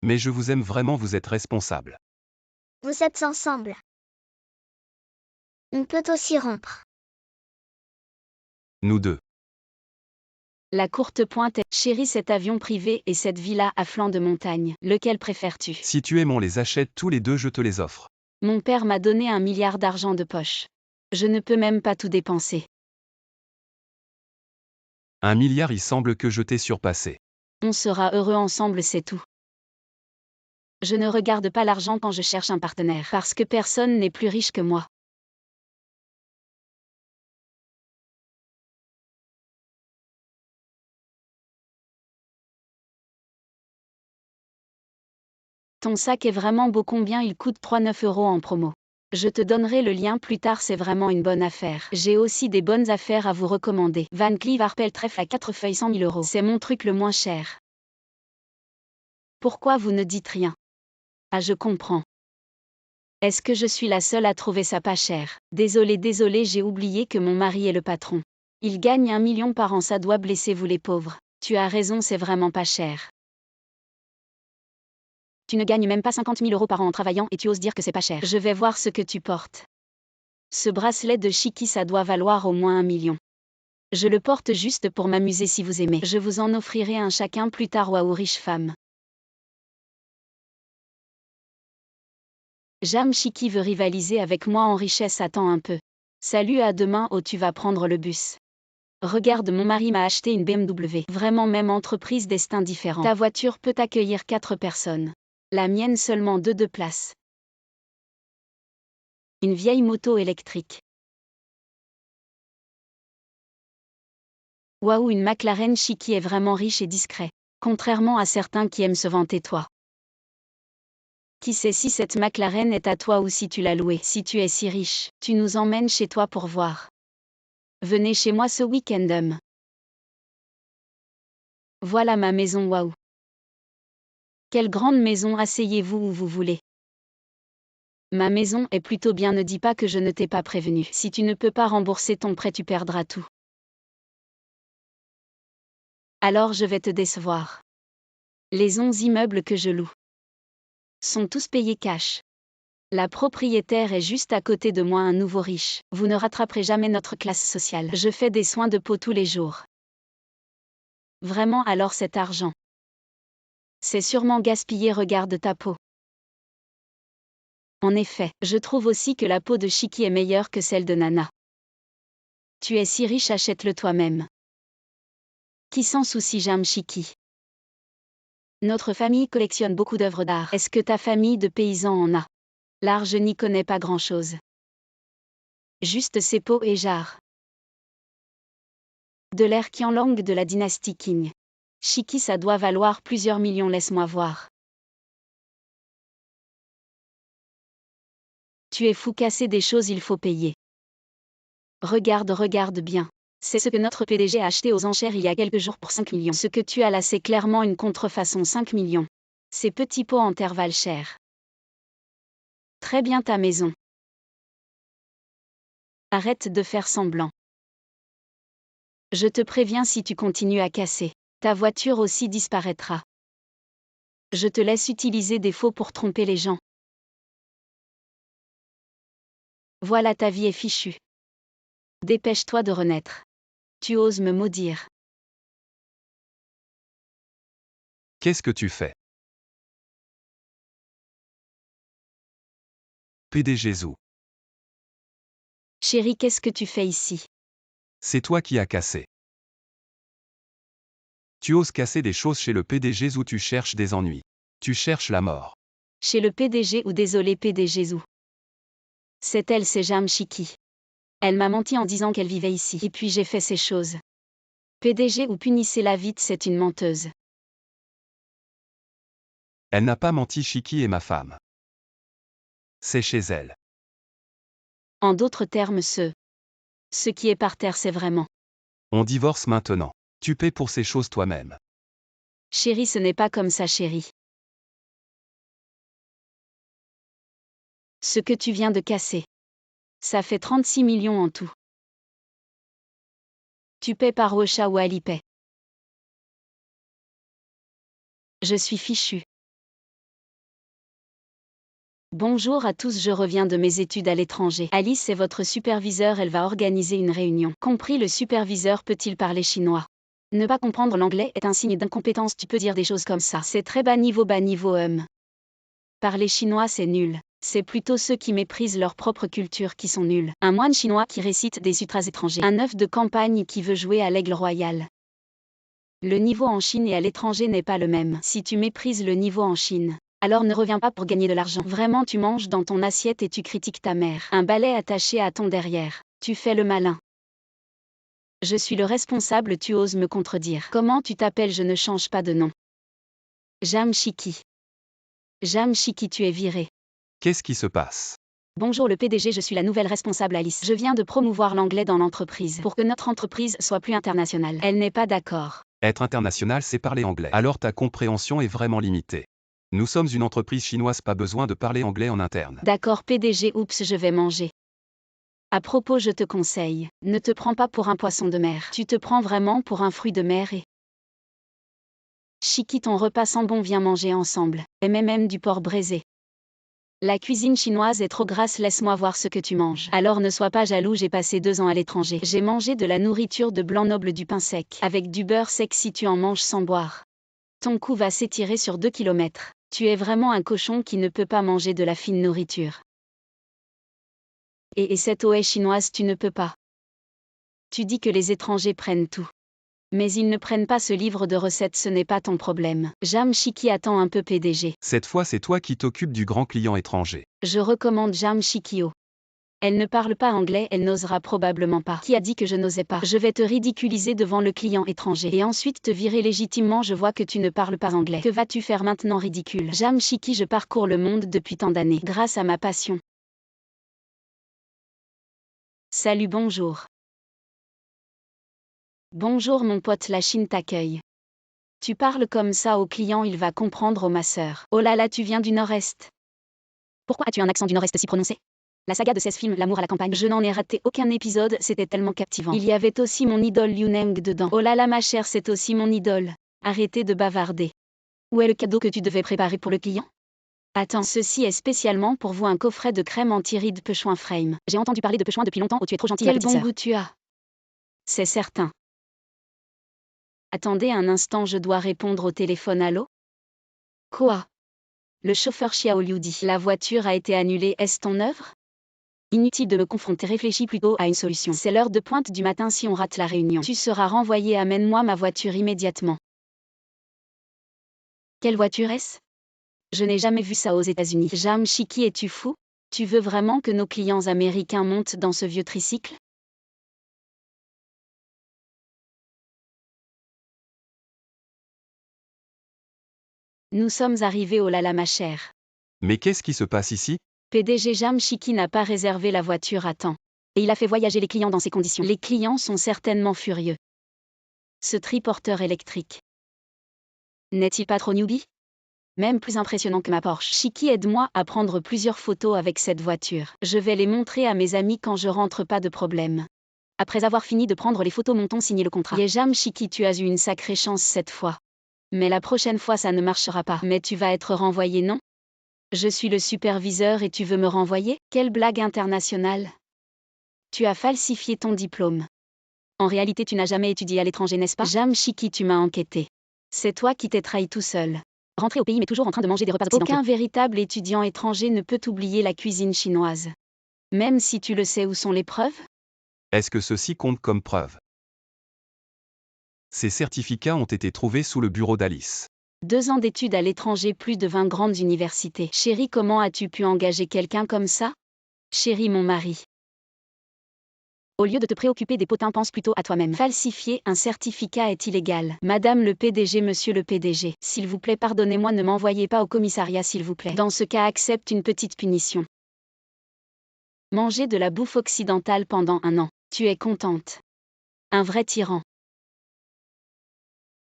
Mais je vous aime vraiment, vous êtes responsable. Vous êtes ensemble. On peut aussi rompre. Nous deux. La courte pointe est: chérie, cet avion privé et cette villa à flanc de montagne, lequel préfères-tu? Si tu aimes, on les achète tous les deux, je te les offre. Mon père m'a donné 1 milliard d'argent de poche. Je ne peux même pas tout dépenser. 1 milliard, il semble que je t'ai surpassé. On sera heureux ensemble, c'est tout. Je ne regarde pas l'argent quand je cherche un partenaire, parce que personne n'est plus riche que moi. Ton sac est vraiment beau, combien il coûte? 3,9 € en promo. Je te donnerai le lien plus tard, c'est vraiment une bonne affaire. J'ai aussi des bonnes affaires à vous recommander. Van Cleef Arpels trèfle à 4 feuilles 100 000 €. C'est mon truc le moins cher. Pourquoi vous ne dites rien? Ah, je comprends. Est-ce que je suis la seule à trouver ça pas cher? Désolé, j'ai oublié que mon mari est le patron. Il gagne 1 million par an, ça doit blesser vous les pauvres. Tu as raison, c'est vraiment pas cher. Tu ne gagnes même pas 50 000 € par an en travaillant et tu oses dire que c'est pas cher. Je vais voir ce que tu portes. Ce bracelet de Chiki, ça doit valoir au moins 1 million. Je le porte juste pour m'amuser, si vous aimez. Je vous en offrirai un chacun plus tard. Waouh, riche femme. Jam Chiki veut rivaliser avec moi en richesse, attends un peu. Salut, à demain. Oh, tu vas prendre le bus. Regarde, mon mari m'a acheté une BMW. Vraiment, même entreprise, destin différent. Ta voiture peut accueillir 4 personnes. La mienne seulement 2 places. Une vieille moto électrique. Waouh, une McLaren Chiki est vraiment riche et discret. Contrairement à certains qui aiment se vanter, toi. Qui sait si cette McLaren est à toi ou si tu l'as louée? Si tu es si riche, tu nous emmènes chez toi pour voir. Venez chez moi ce week-end. Voilà ma maison, waouh. Quelle grande maison, asseyez-vous où vous voulez. Ma maison est plutôt bien, ne dis pas que je ne t'ai pas prévenu. Si tu ne peux pas rembourser ton prêt, tu perdras tout. Alors je vais te décevoir. Les 11 immeubles que je loue sont tous payés cash. La propriétaire est juste à côté de moi, un nouveau riche. Vous ne rattraperez jamais notre classe sociale. Je fais des soins de peau tous les jours. Vraiment, alors cet argent, c'est sûrement gaspillé, regarde ta peau. En effet, je trouve aussi que la peau de Chiki est meilleure que celle de Nana. Tu es si riche, achète-le toi-même. Qui s'en soucie, Jam Chiki? Notre famille collectionne beaucoup d'œuvres d'art. Est-ce que ta famille de paysans en a? L'art, je n'y connais pas grand-chose. Juste ces pots et jarres. De l'air qui en langue de la dynastie Qing. Chiki, ça doit valoir plusieurs millions, laisse-moi voir. Tu es fou, casser des choses, il faut payer. Regarde bien. C'est ce que notre PDG a acheté aux enchères il y a quelques jours pour 5 millions. Ce que tu as là, c'est clairement une contrefaçon. 5 millions. Ces petits pots en terre valent cher. Très bien, ta maison. Arrête de faire semblant. Je te préviens, si tu continues à casser, ta voiture aussi disparaîtra. Je te laisse utiliser des faux pour tromper les gens. Voilà, ta vie est fichue. Dépêche-toi de renaître. Tu oses me maudire. Qu'est-ce que tu fais? PDG Zou. Chérie, qu'est-ce que tu fais ici? C'est toi qui as cassé. Tu oses casser des choses chez le PDG Zou, tu cherches des ennuis. Tu cherches la mort. Chez le PDG ou désolé PDG Zou? C'est elle, c'est Jam Chiki. Elle m'a menti en disant qu'elle vivait ici. Et puis j'ai fait ces choses. PDG ou punissez-la vite, c'est une menteuse. Elle n'a pas menti, Chiki est ma femme. C'est chez elle. En d'autres termes, ce qui est par terre, c'est vraiment. On divorce maintenant. Tu paies pour ces choses toi-même. Chérie, ce n'est pas comme ça, chérie. Ce que tu viens de casser, ça fait 36 millions en tout. Tu paies par Ocha ou Alipay? Je suis fichu. Bonjour à tous, je reviens de mes études à l'étranger. Alice est votre superviseur, elle va organiser une réunion. Compris, le superviseur peut-il parler chinois? Ne pas comprendre l'anglais est un signe d'incompétence, tu peux dire des choses comme ça. C'est très bas niveau, Parler chinois c'est nul. C'est plutôt ceux qui méprisent leur propre culture qui sont nuls. Un moine chinois qui récite des sutras étrangers. Un œuf de campagne qui veut jouer à l'aigle royal. Le niveau en Chine et à l'étranger n'est pas le même. Si tu méprises le niveau en Chine, alors ne reviens pas pour gagner de l'argent. Vraiment, tu manges dans ton assiette et tu critiques ta mère. Un balai attaché à ton derrière. Tu fais le malin. Je suis le responsable, tu oses me contredire. Comment tu t'appelles? Je ne change pas de nom. Jam Shiki. Jam Shiki, tu es viré. Qu'est-ce qui se passe? Bonjour le PDG, je suis la nouvelle responsable Alice. Je viens de promouvoir l'anglais dans l'entreprise pour que notre entreprise soit plus internationale. Elle n'est pas d'accord. Être international, c'est parler anglais. Alors ta compréhension est vraiment limitée. Nous sommes une entreprise chinoise, pas besoin de parler anglais en interne. D'accord PDG, oups, je vais manger. À propos, je te conseille, ne te prends pas pour un poisson de mer. Tu te prends vraiment pour un fruit de mer et... Chiki, ton repas sent bon, viens manger ensemble. Même du porc braisé. La cuisine chinoise est trop grasse, laisse-moi voir ce que tu manges. Alors ne sois pas jaloux, j'ai passé 2 ans à l'étranger. J'ai mangé de la nourriture de blanc noble, du pain sec. Avec du beurre sec si tu en manges sans boire. Ton cou va s'étirer sur 2 kilomètres. Tu es vraiment un cochon qui ne peut pas manger de la fine nourriture. Et cette oie chinoise, tu ne peux pas. Tu dis que les étrangers prennent tout. Mais ils ne prennent pas ce livre de recettes, ce n'est pas ton problème. Jam Shiki, attend un peu PDG. Cette fois, c'est toi qui t'occupes du grand client étranger. Je recommande Jam Shikio. Elle ne parle pas anglais, elle n'osera probablement pas. Qui a dit que je n'osais pas? Je vais te ridiculiser devant le client étranger et ensuite te virer légitimement, je vois que tu ne parles pas anglais. Que vas-tu faire maintenant, ridicule? Jam Shiki, je parcours le monde depuis tant d'années, grâce à ma passion. Salut, bonjour. Bonjour mon pote, la Chine t'accueille. Tu parles comme ça au client, il va comprendre, ma sœur. Oh là là, tu viens du Nord-Est. Pourquoi as-tu un accent du Nord-Est si prononcé? La saga de 16 films, L'amour à la campagne. Je n'en ai raté aucun épisode, c'était tellement captivant. Il y avait aussi mon idole Liu Neng dedans. Oh là là ma chère, c'est aussi mon idole. Arrêtez de bavarder. Où est le cadeau que tu devais préparer pour le client? Attends, ceci est spécialement pour vous, un coffret de crème anti-rides Pechouin Frame. J'ai entendu parler de Pechouin depuis longtemps, oh tu es trop gentille ma petite sœur. Quel bon goût tu as. C'est certain. Attendez un instant, je dois répondre au téléphone, allô? Quoi? Le chauffeur Xiao Liu dit. La voiture a été annulée, est-ce ton œuvre? Inutile de me confronter, réfléchis plutôt à une solution. C'est l'heure de pointe du matin, si on rate la réunion, tu seras renvoyé, amène-moi ma voiture immédiatement. Quelle voiture est-ce? Je n'ai jamais vu ça aux États-Unis. Jam Shiki, es-tu fou? Tu veux vraiment que nos clients américains montent dans ce vieux tricycle? Nous sommes arrivés, oh là là ma chère. Mais qu'est-ce qui se passe ici? PDG Jam Shiki n'a pas réservé la voiture à temps. Et il a fait voyager les clients dans ces conditions. Les clients sont certainement furieux. Ce triporteur électrique. N'est-il pas trop newbie? Même plus impressionnant que ma Porsche. Shiki, aide-moi à prendre plusieurs photos avec cette voiture. Je vais les montrer à mes amis quand je rentre, pas de problème. Après avoir fini de prendre les photos, montons signer le contrat. Jam Shiki, tu as eu une sacrée chance cette fois. Mais la prochaine fois ça ne marchera pas. Mais tu vas être renvoyé, non? Je suis le superviseur et tu veux me renvoyer? Quelle blague internationale! Tu as falsifié ton diplôme. En réalité tu n'as jamais étudié à l'étranger, n'est-ce pas? Jam Shiki, tu m'as enquêté. C'est toi qui t'es trahi tout seul. Rentré au pays mais toujours en train de manger des repas occidentaux. Aucun véritable étudiant étranger ne peut oublier la cuisine chinoise. Même si tu le sais, où sont les preuves? Est-ce que ceci compte comme preuve? Ces certificats ont été trouvés sous le bureau d'Alice. 2 ans d'études à l'étranger, plus de 20 grandes universités. Chérie, comment as-tu pu engager quelqu'un comme ça? Chérie, mon mari. Au lieu de te préoccuper des potins, pense plutôt à toi-même. Falsifier un certificat est illégal. Madame le PDG, monsieur le PDG, s'il vous plaît, pardonnez-moi, ne m'envoyez pas au commissariat s'il vous plaît. Dans ce cas, accepte une petite punition. Manger de la bouffe occidentale pendant 1 an. Tu es contente? Un vrai tyran.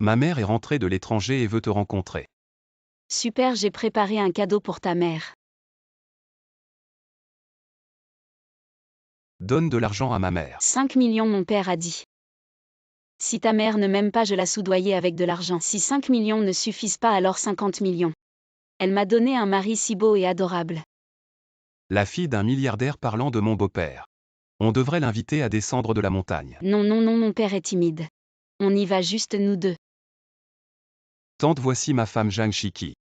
Ma mère est rentrée de l'étranger et veut te rencontrer. Super, j'ai préparé un cadeau pour ta mère. Donne de l'argent à ma mère. 5 millions, mon père a dit. Si ta mère ne m'aime pas, je la soudoyer avec de l'argent. Si 5 millions ne suffisent pas, alors 50 millions. Elle m'a donné un mari si beau et adorable. La fille d'un milliardaire parlant de mon beau-père. On devrait l'inviter à descendre de la montagne. Non, non, non, mon père est timide. On y va juste nous deux. Tante, voici ma femme Zhang Shiki.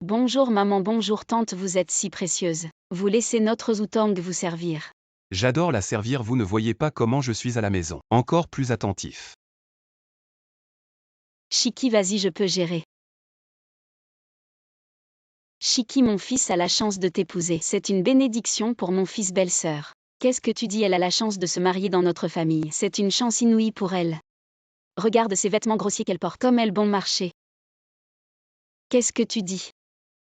Bonjour maman, bonjour tante, vous êtes si précieuse. Vous laissez notre Zoutang vous servir. J'adore la servir, vous ne voyez pas comment je suis à la maison. Encore plus attentif. Shiki, vas-y, je peux gérer. Shiki, mon fils a la chance de t'épouser. C'est une bénédiction pour mon fils, belle-sœur. Qu'est-ce que tu dis? Elle a la chance de se marier dans notre famille. C'est une chance inouïe pour elle. Regarde ces vêtements grossiers qu'elle porte, comme elle bon marché. Qu'est-ce que tu dis?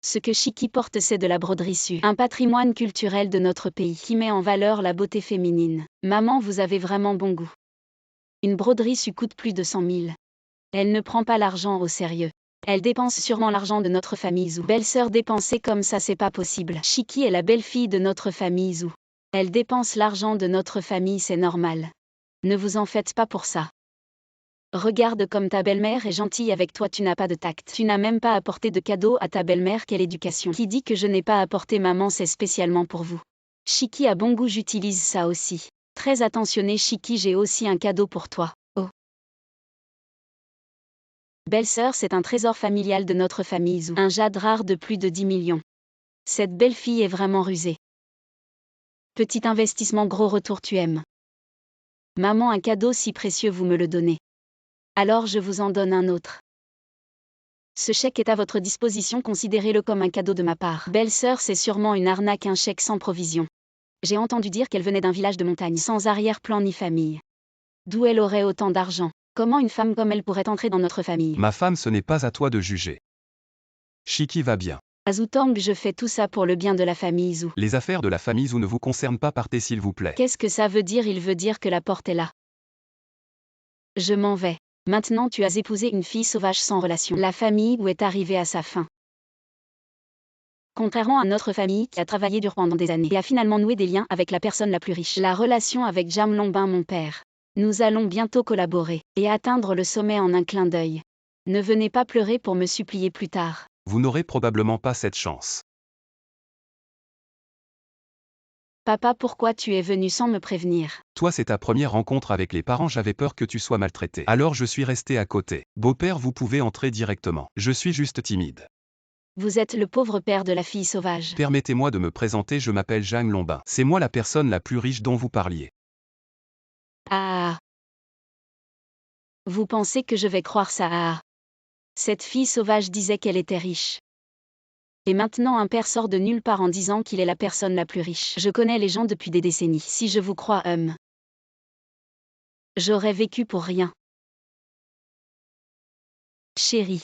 Ce que Shiki porte, c'est de la broderie Su, un patrimoine culturel de notre pays qui met en valeur la beauté féminine. Maman, vous avez vraiment bon goût. Une broderie Su coûte plus de 100 000. Elle ne prend pas l'argent au sérieux. Elle dépense sûrement l'argent de notre famille Zou. Belle-sœur, dépenser comme ça, c'est pas possible. Shiki est la belle-fille de notre famille Zou. Elle dépense l'argent de notre famille, c'est normal. Ne vous en faites pas pour ça. Regarde comme ta belle-mère est gentille avec toi, tu n'as pas de tact. Tu n'as même pas apporté de cadeau à ta belle-mère, quelle éducation. Qui dit que je n'ai pas apporté? Maman, c'est spécialement pour vous. Shiki a bon goût, j'utilise ça aussi. Très attentionné Shiki, j'ai aussi un cadeau pour toi. Oh. Belle-sœur, c'est un trésor familial de notre famille Zou. Un jade rare de plus de 10 millions. Cette belle fille est vraiment rusée. Petit investissement, gros retour, tu aimes. Maman, un cadeau si précieux, vous me le donnez. Alors je vous en donne un autre. Ce chèque est à votre disposition, considérez-le comme un cadeau de ma part. Belle-sœur, c'est sûrement une arnaque, un chèque sans provision. J'ai entendu dire qu'elle venait d'un village de montagne, sans arrière-plan ni famille. D'où elle aurait autant d'argent? Comment une femme comme elle pourrait entrer dans notre famille? Ma femme, ce n'est pas à toi de juger. Shiki va bien. À Zoutang, je fais tout ça pour le bien de la famille Zou. Les affaires de la famille Zou ne vous concernent pas, partez s'il vous plaît. Qu'est-ce que ça veut dire? Il veut dire que la porte est là. Je m'en vais. Maintenant tu as épousé une fille sauvage sans relation. La famille où est arrivée à sa fin. Contrairement à notre famille qui a travaillé dur pendant des années et a finalement noué des liens avec la personne la plus riche. La relation avec Jam Lombin, mon père. Nous allons bientôt collaborer et atteindre le sommet en un clin d'œil. Ne venez pas pleurer pour me supplier plus tard. Vous n'aurez probablement pas cette chance. Papa, pourquoi tu es venu sans me prévenir? Toi, c'est ta première rencontre avec les parents, j'avais peur que tu sois maltraité. Alors je suis resté à côté. Beau-père, vous pouvez entrer directement. Je suis juste timide. Vous êtes le pauvre père de la fille sauvage. Permettez-moi de me présenter, je m'appelle Zhang Lombin. C'est moi la personne la plus riche dont vous parliez. Ah. Vous pensez que je vais croire ça? Ah. Cette fille sauvage disait qu'elle était riche. Et maintenant un père sort de nulle part en disant qu'il est la personne la plus riche. Je connais les gens depuis des décennies. Si je vous crois, j'aurais vécu pour rien. Chérie.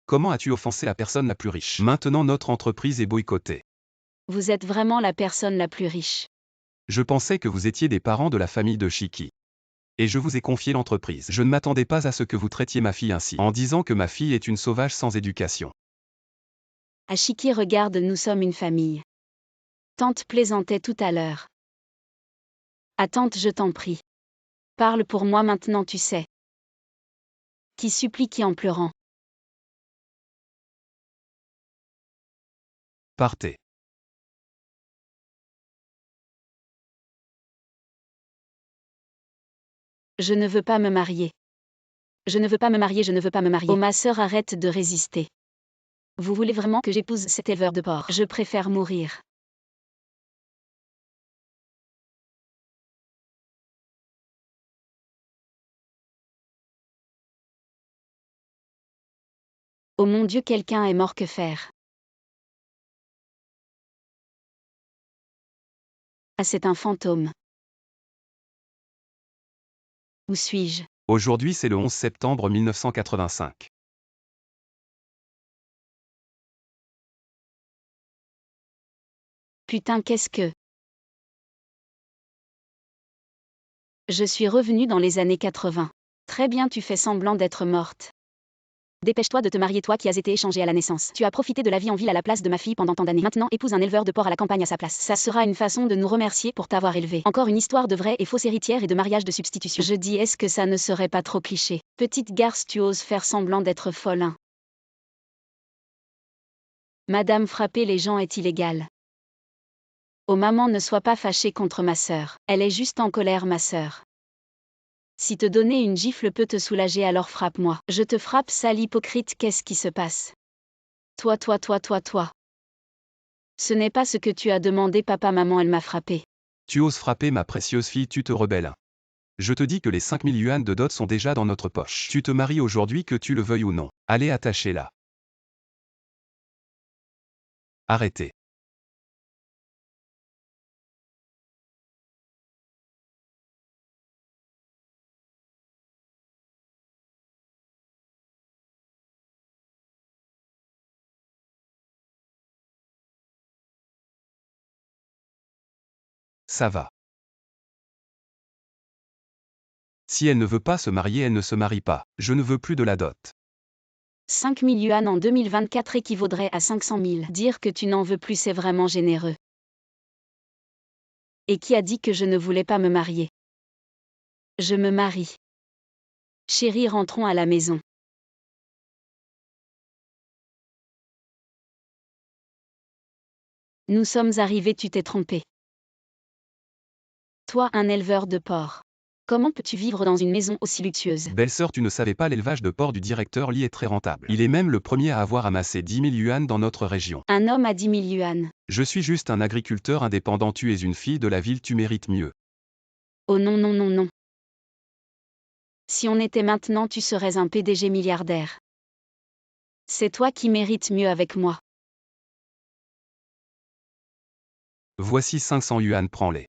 Comment as-tu offensé la personne la plus riche? Maintenant notre entreprise est boycottée. Vous êtes vraiment la personne la plus riche. Je pensais que vous étiez des parents de la famille de Shiki. Et je vous ai confié l'entreprise. Je ne m'attendais pas à ce que vous traitiez ma fille ainsi, en disant que ma fille est une sauvage sans éducation. Ashiki, regarde, nous sommes une famille. Tante plaisantait tout à l'heure. Ah tante, je t'en prie. Parle pour moi maintenant, tu sais. Qui supplique en pleurant. Partez. Je ne veux pas me marier. Je ne veux pas me marier, je ne veux pas me marier. Oh ma sœur, arrête de résister. Vous voulez vraiment que j'épouse cet éleveur de porc? Je préfère mourir. Oh mon Dieu, quelqu'un est mort, que faire? Ah, c'est un fantôme. Où suis-je? Aujourd'hui c'est le 11 septembre 1985. Putain, qu'est-ce que... Je suis revenue dans les années 80. Très bien, tu fais semblant d'être morte. Dépêche-toi de te marier, toi qui as été échangé à la naissance. Tu as profité de la vie en ville à la place de ma fille pendant tant d'années. Maintenant, épouse un éleveur de porc à la campagne à sa place. Ça sera une façon de nous remercier pour t'avoir élevé. Encore une histoire de vraie et fausse héritière et de mariage de substitution. Je dis, est-ce que ça ne serait pas trop cliché? Petite garce, tu oses faire semblant d'être folle, hein? Madame, frapper les gens est illégal. Oh maman, ne sois pas fâchée contre ma sœur. Elle est juste en colère, ma sœur. Si te donner une gifle peut te soulager, alors frappe-moi. Je te frappe, sale hypocrite, qu'est-ce qui se passe? Toi. Ce n'est pas ce que tu as demandé, papa, maman, elle m'a frappé. Tu oses frapper ma précieuse fille, tu te rebelles. Je te dis que les 5000 yuan de dot sont déjà dans notre poche. Tu te maries aujourd'hui, que tu le veuilles ou non. Allez, attachez-la. Arrêtez. Ça va. Si elle ne veut pas se marier, elle ne se marie pas. Je ne veux plus de la dot. 5000 yuan en 2024 équivaudrait à 500 000. Dire que tu n'en veux plus, c'est vraiment généreux. Et qui a dit que je ne voulais pas me marier? Je me marie. Chérie, rentrons à la maison. Nous sommes arrivés, tu t'es trompé. Toi, un éleveur de porcs. Comment peux-tu vivre dans une maison aussi luxueuse? Belle-sœur, tu ne savais pas, l'élevage de porc du directeur Li est très rentable. Il est même le premier à avoir amassé 10 000 yuan dans notre région. Un homme à 10 000 yuan. Je suis juste un agriculteur indépendant, tu es une fille de la ville, tu mérites mieux. Oh non. Si on était maintenant, tu serais un PDG milliardaire. C'est toi qui mérites mieux avec moi. Voici 500 yuan, prends-les.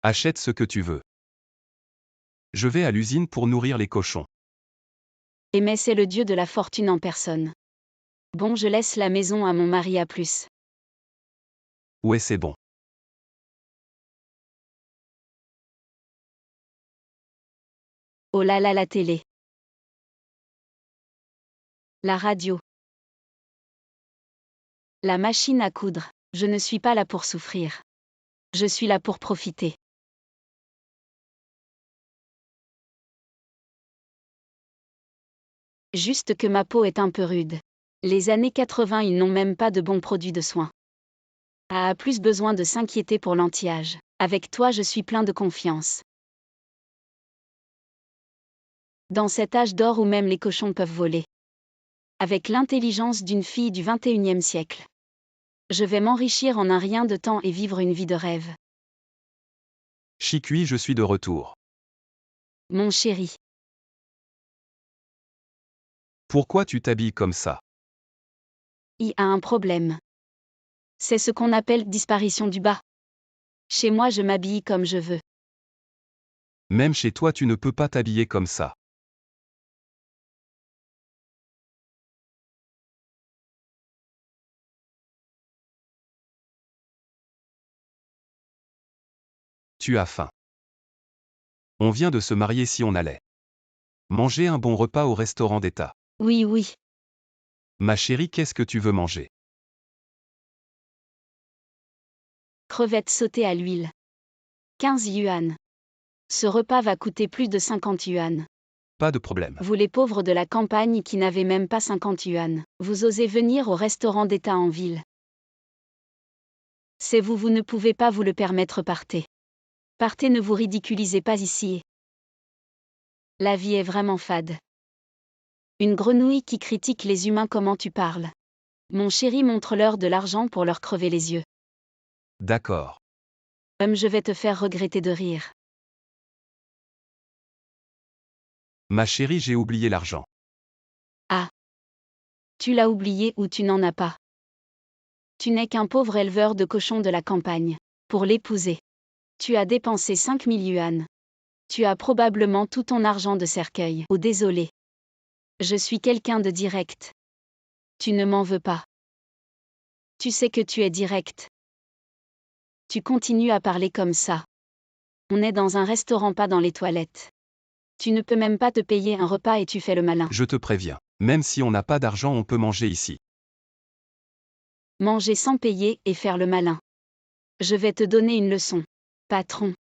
Achète ce que tu veux. Je vais à l'usine pour nourrir les cochons. Et mais c'est le dieu de la fortune en personne. Bon, je laisse la maison à mon mari, à plus. Ouais, c'est bon. Oh là là, la télé. La radio. La machine à coudre. Je ne suis pas là pour souffrir. Je suis là pour profiter. Juste que ma peau est un peu rude. Les années 80, ils n'ont même pas de bons produits de soins. A plus besoin de s'inquiéter pour l'anti-âge. Avec toi, je suis plein de confiance. Dans cet âge d'or où même les cochons peuvent voler. Avec l'intelligence d'une fille du 21e siècle. Je vais m'enrichir en un rien de temps et vivre une vie de rêve. Chicui, je suis de retour. Mon chéri. Pourquoi tu t'habilles comme ça? Il a un problème. C'est ce qu'on appelle disparition du bas. Chez moi, je m'habille comme je veux. Même chez toi, tu ne peux pas t'habiller comme ça. Tu as faim. On vient de se marier, si on allait manger un bon repas au restaurant d'État. Oui. Ma chérie, qu'est-ce que tu veux manger? Crevettes sautées à l'huile. 15 yuan. Ce repas va coûter plus de 50 yuan. Pas de problème. Vous les pauvres de la campagne qui n'avez même pas 50 yuan, vous osez venir au restaurant d'État en ville. C'est vous ne pouvez pas vous le permettre, partez. Partez, ne vous ridiculisez pas ici. La vie est vraiment fade. Une grenouille qui critique les humains, comment tu parles? Mon chéri, montre-leur de l'argent pour leur crever les yeux. D'accord. Je vais te faire regretter de rire. Ma chérie, j'ai oublié l'argent. Ah. Tu l'as oublié ou tu n'en as pas? Tu n'es qu'un pauvre éleveur de cochons de la campagne. Pour l'épouser. Tu as dépensé 5000 yuan. Tu as probablement tout ton argent de cercueil. Oh désolé. Je suis quelqu'un de direct. Tu ne m'en veux pas. Tu sais que tu es direct. Tu continues à parler comme ça. On est dans un restaurant, pas dans les toilettes. Tu ne peux même pas te payer un repas et tu fais le malin. Je te préviens. Même si on n'a pas d'argent, on peut manger ici. Manger sans payer et faire le malin. Je vais te donner une leçon. Patron.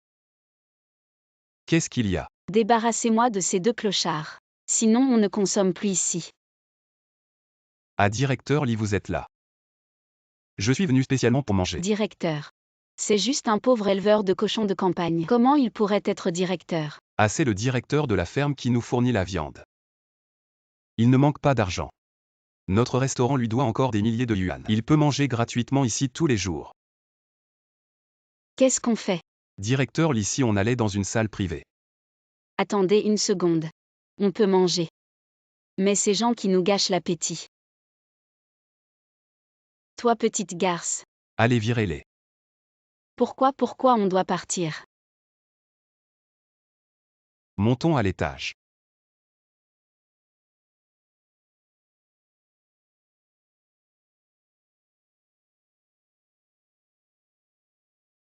Qu'est-ce qu'il y a? Débarrassez-moi de ces deux clochards. Sinon on ne consomme plus ici. Ah, directeur Lee, vous êtes là. Je suis venu spécialement pour manger. Directeur. C'est juste un pauvre éleveur de cochons de campagne. Comment il pourrait être directeur? Ah, c'est le directeur de la ferme qui nous fournit la viande. Il ne manque pas d'argent. Notre restaurant lui doit encore des milliers de yuan. Il peut manger gratuitement ici tous les jours. Qu'est-ce qu'on fait? Directeur Lee, si on allait dans une salle privée. Attendez une seconde. On peut manger. Mais ces gens qui nous gâchent l'appétit. Toi petite garce. Allez, virez-les. Pourquoi on doit partir? Montons à l'étage.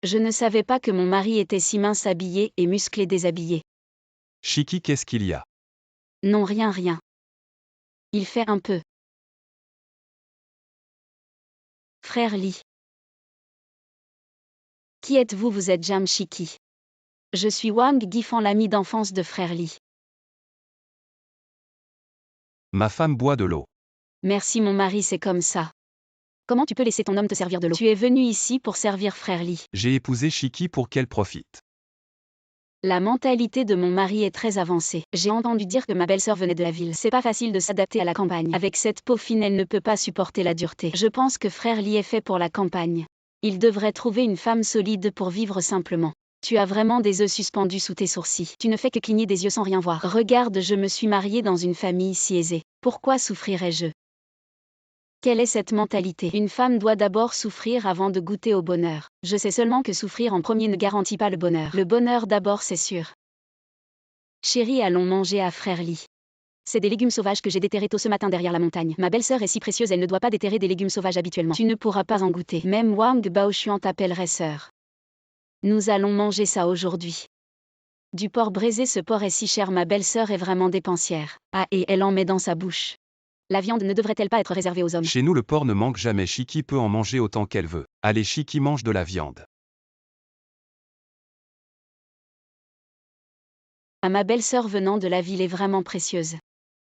Je ne savais pas que mon mari était si mince habillé et musclé déshabillé. Shiki, qu'est-ce qu'il y a? Non, rien. Il fait un peu. Frère Lee. Qui êtes-vous? Vous êtes Jam Shiki. Je suis Wang Gifan, l'ami d'enfance de frère Lee. Ma femme boit de l'eau. Merci mon mari, c'est comme ça. Comment tu peux laisser ton homme te servir de l'eau? Tu es venu ici pour servir frère Lee. J'ai épousé Shiki pour qu'elle profite. La mentalité de mon mari est très avancée. J'ai entendu dire que ma belle-sœur venait de la ville. C'est pas facile de s'adapter à la campagne. Avec cette peau fine, elle ne peut pas supporter la dureté. Je pense que frère Lee est fait pour la campagne. Il devrait trouver une femme solide pour vivre simplement. Tu as vraiment des œufs suspendus sous tes sourcils. Tu ne fais que cligner des yeux sans rien voir. Regarde, je me suis mariée dans une famille si aisée. Pourquoi souffrirais-je? Quelle est cette mentalité? Une femme doit d'abord souffrir avant de goûter au bonheur. Je sais seulement que souffrir en premier ne garantit pas le bonheur. Le bonheur d'abord, c'est sûr. Chérie, allons manger à Frère Lee. C'est des légumes sauvages que j'ai déterrés tôt ce matin derrière la montagne. Ma belle-sœur est si précieuse, elle ne doit pas déterrer des légumes sauvages habituellement. Tu ne pourras pas en goûter. Même Wang Baoshuan t'appellerait sœur. Nous allons manger ça aujourd'hui. Du porc braisé, ce porc est si cher, ma belle-sœur est vraiment dépensière. Ah, et elle en met dans sa bouche. La viande ne devrait-elle pas être réservée aux hommes? Chez nous, le porc ne manque jamais. Shiki peut en manger autant qu'elle veut. Allez, Shiki, mange de la viande. À ma belle-sœur venant de la ville est vraiment précieuse.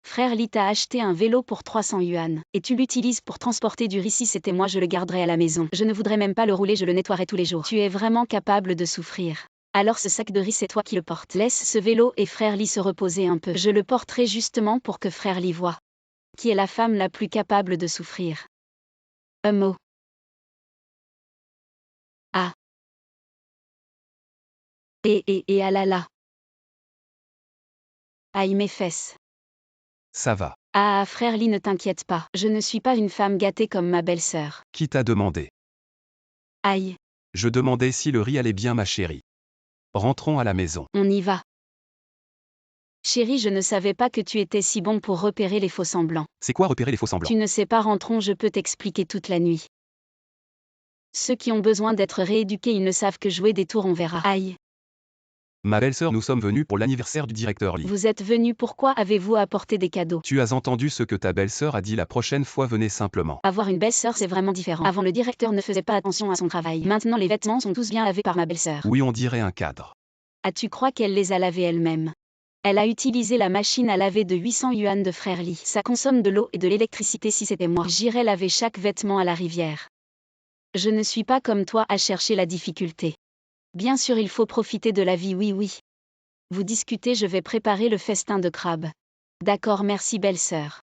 Frère Lee t'a acheté un vélo pour 300 yuan, et tu l'utilises pour transporter du riz. Si c'était moi, je le garderais à la maison. Je ne voudrais même pas le rouler, je le nettoierais tous les jours. Tu es vraiment capable de souffrir. Alors ce sac de riz, c'est toi qui le portes. Laisse ce vélo et frère Lee se reposer un peu. Je le porterai justement pour que frère Lee voie. Qui est la femme la plus capable de souffrir? Un mot. Ah. Et ah là là. Aïe mes fesses. Ça va. Ah frère Lee, ne t'inquiète pas, je ne suis pas une femme gâtée comme ma belle-sœur. Qui t'a demandé? Aïe. Je demandais si le riz allait bien, ma chérie. Rentrons à la maison. On y va. Chérie, je ne savais pas que tu étais si bon pour repérer les faux semblants. C'est quoi repérer les faux semblants? Tu ne sais pas, rentrons, je peux t'expliquer toute la nuit. Ceux qui ont besoin d'être rééduqués, ils ne savent que jouer des tours, on verra. Aïe. Ma belle-sœur, nous sommes venus pour l'anniversaire du directeur Lee. Vous êtes venus, pourquoi avez-vous apporté des cadeaux? Tu as entendu ce que ta belle-sœur a dit, la prochaine fois venez simplement. Avoir une belle-sœur, c'est vraiment différent. Avant, le directeur ne faisait pas attention à son travail. Maintenant, les vêtements sont tous bien lavés par ma belle-sœur. Oui, on dirait un cadre. Ah, tu crois qu'elle les a lavés elle-même? Elle a utilisé la machine à laver de 800 yuan de frère Lee. Ça consomme de l'eau et de l'électricité. Si c'était moi, j'irais laver chaque vêtement à la rivière. Je ne suis pas comme toi à chercher la difficulté. Bien sûr, il faut profiter de la vie, oui. Vous discutez, je vais préparer le festin de crabes. D'accord, merci belle-sœur.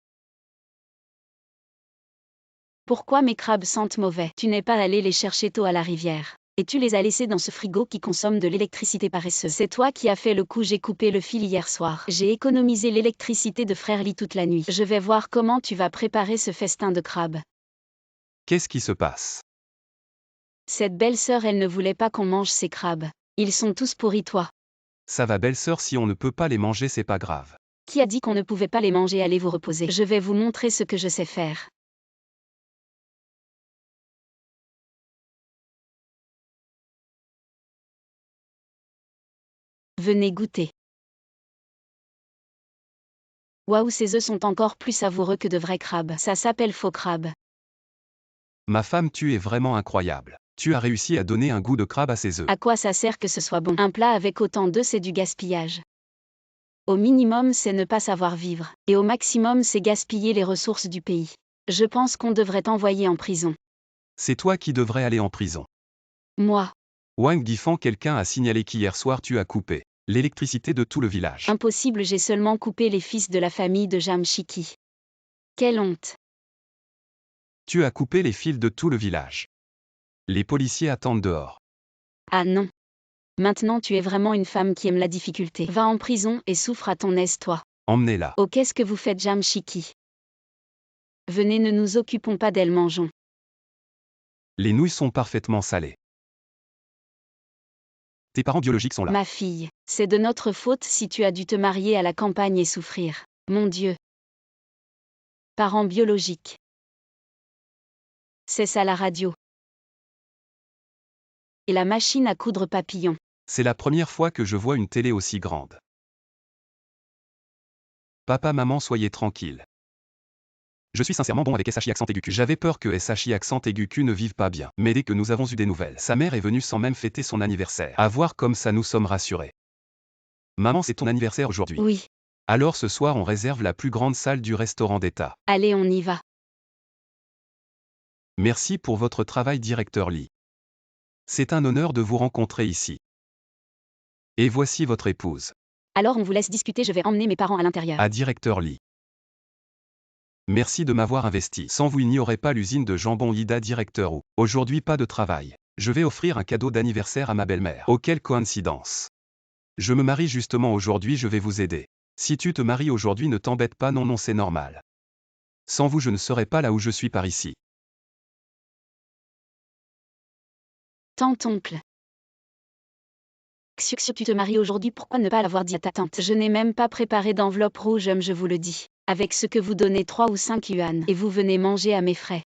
Pourquoi mes crabes sentent mauvais? Tu n'es pas allé les chercher tôt à la rivière. Et tu les as laissés dans ce frigo qui consomme de l'électricité paresseuse. C'est toi qui as fait le coup, j'ai coupé le fil hier soir. J'ai économisé l'électricité de frère Lee toute la nuit. Je vais voir comment tu vas préparer ce festin de crabes. Qu'est-ce qui se passe? Cette belle-sœur, elle ne voulait pas qu'on mange ces crabes. Ils sont tous pourris, toi. Ça va, belle-sœur, si on ne peut pas les manger, c'est pas grave. Qui a dit qu'on ne pouvait pas les manger? Allez vous reposer. Je vais vous montrer ce que je sais faire. Venez goûter. Waouh, ces œufs sont encore plus savoureux que de vrais crabes. Ça s'appelle faux crabe. Ma femme, tu es vraiment incroyable. Tu as réussi à donner un goût de crabe à ces œufs. À quoi ça sert que ce soit bon? Un plat avec autant d'œufs, c'est du gaspillage. Au minimum, c'est ne pas savoir vivre. Et au maximum, c'est gaspiller les ressources du pays. Je pense qu'on devrait t'envoyer en prison. C'est toi qui devrais aller en prison. Moi. Wang Difan, quelqu'un a signalé qu'hier soir tu as coupé l'électricité de tout le village. Impossible, j'ai seulement coupé les fils de la famille de Jamshiki. Quelle honte. Tu as coupé les fils de tout le village. Les policiers attendent dehors. Ah non. Maintenant tu es vraiment une femme qui aime la difficulté. Va en prison et souffre à ton aise toi. Emmenez-la. Oh, qu'est-ce que vous faites, Jamshiki? Venez, ne nous occupons pas d'elle, mangeons. Les nouilles sont parfaitement salées. Tes parents biologiques sont là. Ma fille, c'est de notre faute si tu as dû te marier à la campagne et souffrir. Mon Dieu. Parents biologiques. C'est ça la radio. Et la machine à coudre papillon. C'est la première fois que je vois une télé aussi grande. Papa, maman, soyez tranquilles. Je suis sincèrement bon avec SHI accent aigu Q. J'avais peur que SHI accent aigu Q ne vive pas bien. Mais dès que nous avons eu des nouvelles, sa mère est venue sans même fêter son anniversaire. À voir comme ça nous sommes rassurés. Maman, c'est ton anniversaire aujourd'hui. Oui. Alors ce soir on réserve la plus grande salle du restaurant d'État. Allez, on y va. Merci pour votre travail, directeur Lee. C'est un honneur de vous rencontrer ici. Et voici votre épouse. Alors on vous laisse discuter, je vais emmener mes parents à l'intérieur. À directeur Lee. Merci de m'avoir investi. Sans vous, il n'y aurait pas l'usine de jambon Ida, directeur Wu. Aujourd'hui, pas de travail. Je vais offrir un cadeau d'anniversaire à ma belle-mère. Oh, quelle coïncidence. Je me marie justement aujourd'hui, je vais vous aider. Si tu te maries aujourd'hui, ne t'embête pas, non, c'est normal. Sans vous, je ne serais pas là où je suis par ici. Tante-oncle. Xiu, tu te maries aujourd'hui, pourquoi ne pas l'avoir dit à ta tante? Je n'ai même pas préparé d'enveloppe rouge, je vous le dis. Avec ce que vous donnez 3 ou 5 yuan, et vous venez manger à mes frais.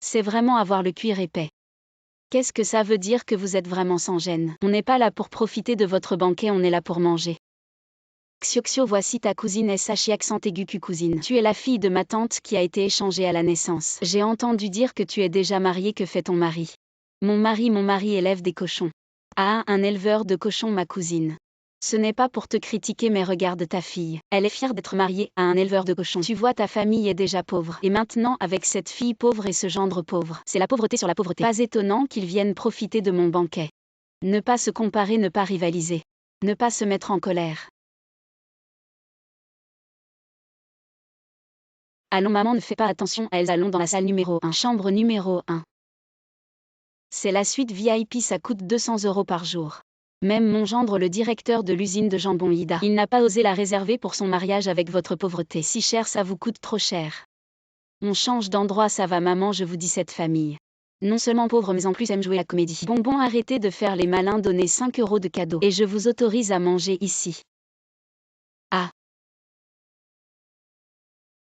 C'est vraiment avoir le cuir épais. Qu'est-ce que ça veut dire que vous êtes vraiment sans gêne? On n'est pas là pour profiter de votre banquet, on est là pour manger. Xiu, voici ta cousine SHI accent aigu Q cousine. Tu es la fille de ma tante qui a été échangée à la naissance. J'ai entendu dire que tu es déjà mariée, que fait ton mari? Mon mari élève des cochons. Ah, un éleveur de cochons, ma cousine. Ce n'est pas pour te critiquer, mais regarde ta fille. Elle est fière d'être mariée à un éleveur de cochons. Tu vois, ta famille est déjà pauvre. Et maintenant, avec cette fille pauvre et ce gendre pauvre, c'est la pauvreté sur la pauvreté. Pas étonnant qu'ils viennent profiter de mon banquet. Ne pas se comparer, ne pas rivaliser. Ne pas se mettre en colère. Allons, maman, ne fais pas attention à elles. Allons dans la salle numéro 1, chambre numéro 1. C'est la suite VIP, ça coûte 200 € par jour. Même mon gendre, le directeur de l'usine de jambon Ida, il n'a pas osé la réserver pour son mariage avec votre pauvreté. Si cher, ça vous coûte trop cher. On change d'endroit, ça va maman, je vous dis, cette famille. Non seulement pauvre, mais en plus aime jouer la comédie. Bon, arrêtez de faire les malins, donnez 5 € de cadeau. Et je vous autorise à manger ici. Ah.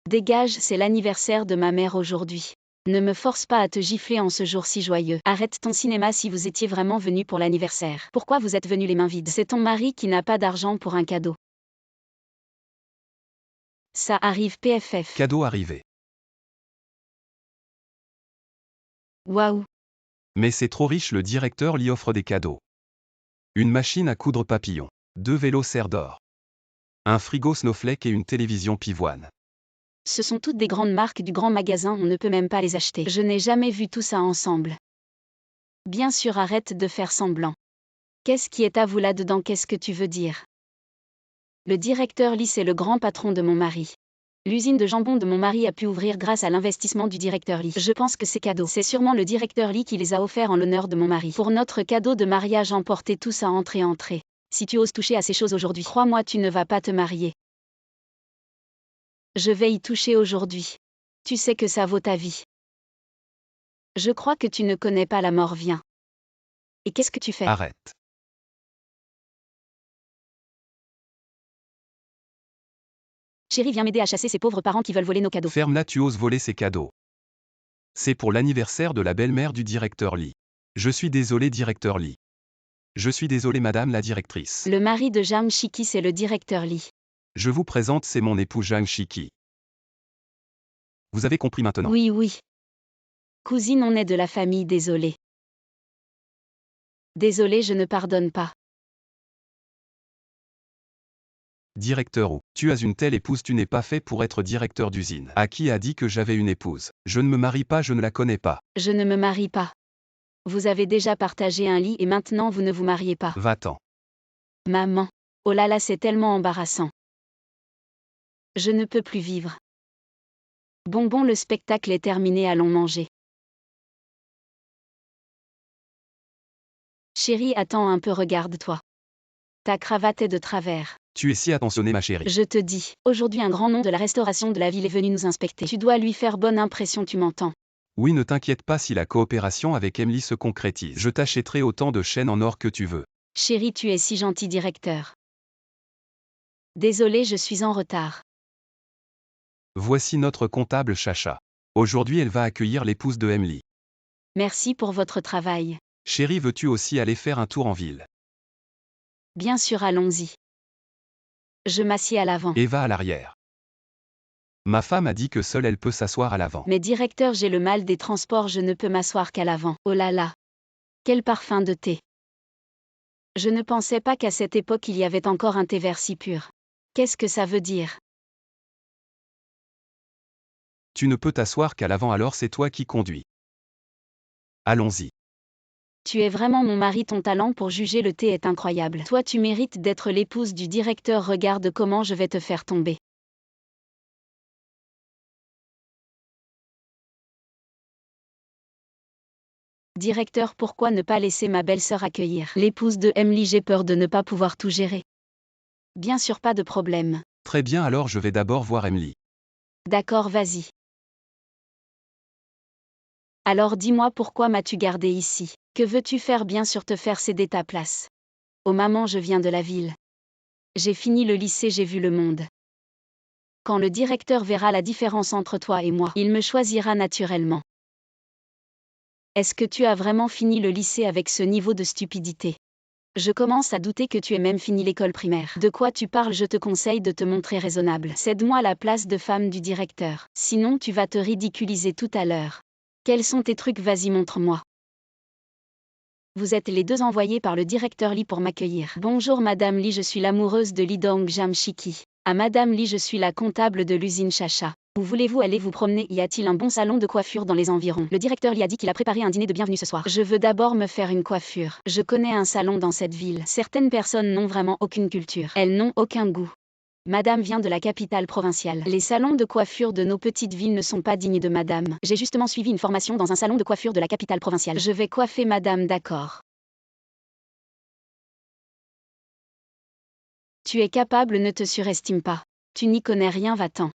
Dégage, c'est l'anniversaire de ma mère aujourd'hui. Ne me force pas à te gifler en ce jour si joyeux. Arrête ton cinéma si vous étiez vraiment venu pour l'anniversaire. Pourquoi vous êtes venu les mains vides? C'est ton mari qui n'a pas d'argent pour un cadeau. Ça arrive, PFF. Cadeau arrivé. Waouh. Mais c'est trop riche, le directeur lui offre des cadeaux. Une machine à coudre papillon. 2 vélos serre d'or. Un frigo Snowflake et une télévision pivoine. Ce sont toutes des grandes marques du grand magasin, on ne peut même pas les acheter. Je n'ai jamais vu tout ça ensemble. Bien sûr, arrête de faire semblant. Qu'est-ce qui est à vous là-dedans? Qu'est-ce que tu veux dire? Le directeur Lee, c'est le grand patron de mon mari. L'usine de jambon de mon mari a pu ouvrir grâce à l'investissement du directeur Lee. Je pense que ces cadeaux, c'est sûrement le directeur Lee qui les a offerts en l'honneur de mon mari. Pour notre cadeau de mariage, emportez tout ça, entrez. Si tu oses toucher à ces choses aujourd'hui, crois-moi, tu ne vas pas te marier. Je vais y toucher aujourd'hui. Tu sais que ça vaut ta vie. Je crois que tu ne connais pas la mort, viens. Et qu'est-ce que tu fais? Arrête. Chérie, viens m'aider à chasser ces pauvres parents qui veulent voler nos cadeaux. Ferme-la, tu oses voler ses cadeaux. C'est pour l'anniversaire de la belle-mère du directeur Lee. Je suis désolé, directeur Lee. Je suis désolé, madame la directrice. Le mari de Jamshiki, c'est le directeur Lee. Je vous présente, c'est mon époux Zhang Shiki. Vous avez compris maintenant? Oui, oui. Cousine, on est de la famille, désolé. Désolé, je ne pardonne pas. Directeur ou. Tu as une telle épouse, tu n'es pas fait pour être directeur d'usine. À qui a dit que j'avais une épouse? Je ne me marie pas, je ne la connais pas. Je ne me marie pas. Vous avez déjà partagé un lit et maintenant vous ne vous mariez pas. Va-t'en. Maman. Oh là là, c'est tellement embarrassant. Je ne peux plus vivre. Bon, le spectacle est terminé, allons manger. Chérie, attends un peu, regarde-toi. Ta cravate est de travers. Tu es si attentionnée, ma chérie. Je te dis, aujourd'hui un grand nom de la restauration de la ville est venu nous inspecter. Tu dois lui faire bonne impression, tu m'entends? Oui, ne t'inquiète pas si la coopération avec Emily se concrétise. Je t'achèterai autant de chaînes en or que tu veux. Chérie, tu es si gentil, directeur. Désolé, je suis en retard. Voici notre comptable Chacha. Aujourd'hui, elle va accueillir l'épouse de Emily. Merci pour votre travail. Chérie, veux-tu aussi aller faire un tour en ville? Bien sûr, allons-y. Je m'assieds à l'avant. Et va à l'arrière. Ma femme a dit que seule elle peut s'asseoir à l'avant. Mais directeur, j'ai le mal des transports, je ne peux m'asseoir qu'à l'avant. Oh là là. Quel parfum de thé. Je ne pensais pas qu'à cette époque il y avait encore un thé vert si pur. Qu'est-ce que ça veut dire? Tu ne peux t'asseoir qu'à l'avant, alors c'est toi qui conduis. Allons-y. Tu es vraiment mon mari, ton talent pour juger le thé est incroyable. Toi tu mérites d'être l'épouse du directeur, regarde comment je vais te faire tomber. Directeur, pourquoi ne pas laisser ma belle-sœur accueillir l'épouse de Emily? J'ai peur de ne pas pouvoir tout gérer. Bien sûr, pas de problème. Très bien, alors je vais d'abord voir Emily. D'accord, vas-y. Alors dis-moi, pourquoi m'as-tu gardé ici? Que veux-tu faire? Bien sûr, te faire céder ta place. Oh maman, je viens de la ville. J'ai fini le lycée, j'ai vu le monde. Quand le directeur verra la différence entre toi et moi, il me choisira naturellement. Est-ce que tu as vraiment fini le lycée avec ce niveau de stupidité? Je commence à douter que tu aies même fini l'école primaire. De quoi tu parles? Je te conseille de te montrer raisonnable. Cède-moi la place de femme du directeur. Sinon tu vas te ridiculiser tout à l'heure. Quels sont tes trucs? Vas-y, montre-moi. Vous êtes les deux envoyés par le directeur Lee pour m'accueillir. Bonjour Madame Lee, je suis l'amoureuse de Lee Dong-Jam-Shiki. À Madame Lee, je suis la comptable de l'usine Chacha. Où voulez-vous aller vous promener? Y a-t-il un bon salon de coiffure dans les environs? Le directeur Lee a dit qu'il a préparé un dîner de bienvenue ce soir. Je veux d'abord me faire une coiffure. Je connais un salon dans cette ville. Certaines personnes n'ont vraiment aucune culture. Elles n'ont aucun goût. Madame vient de la capitale provinciale. Les salons de coiffure de nos petites villes ne sont pas dignes de Madame. J'ai justement suivi une formation dans un salon de coiffure de la capitale provinciale. Je vais coiffer Madame, d'accord. Tu es capable, ne te surestime pas. Tu n'y connais rien, va-t'en.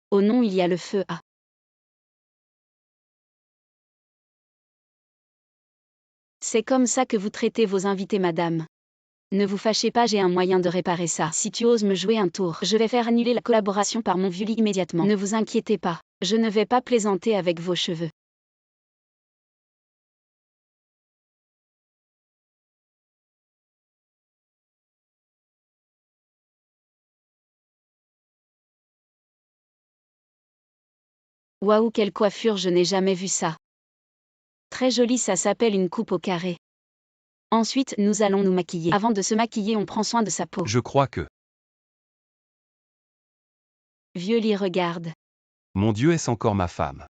Oh non, il y a le feu. Ah. C'est comme ça que vous traitez vos invités, madame. Ne vous fâchez pas, j'ai un moyen de réparer ça. Si tu oses me jouer un tour, je vais faire annuler la collaboration par mon vieux lit immédiatement. Ne vous inquiétez pas, je ne vais pas plaisanter avec vos cheveux. Waouh, quelle coiffure, je n'ai jamais vu ça. Très joli, ça s'appelle une coupe au carré. Ensuite, nous allons nous maquiller. Avant de se maquiller, on prend soin de sa peau. Je crois que... Vieux lit, regarde. Mon Dieu, est-ce encore ma femme?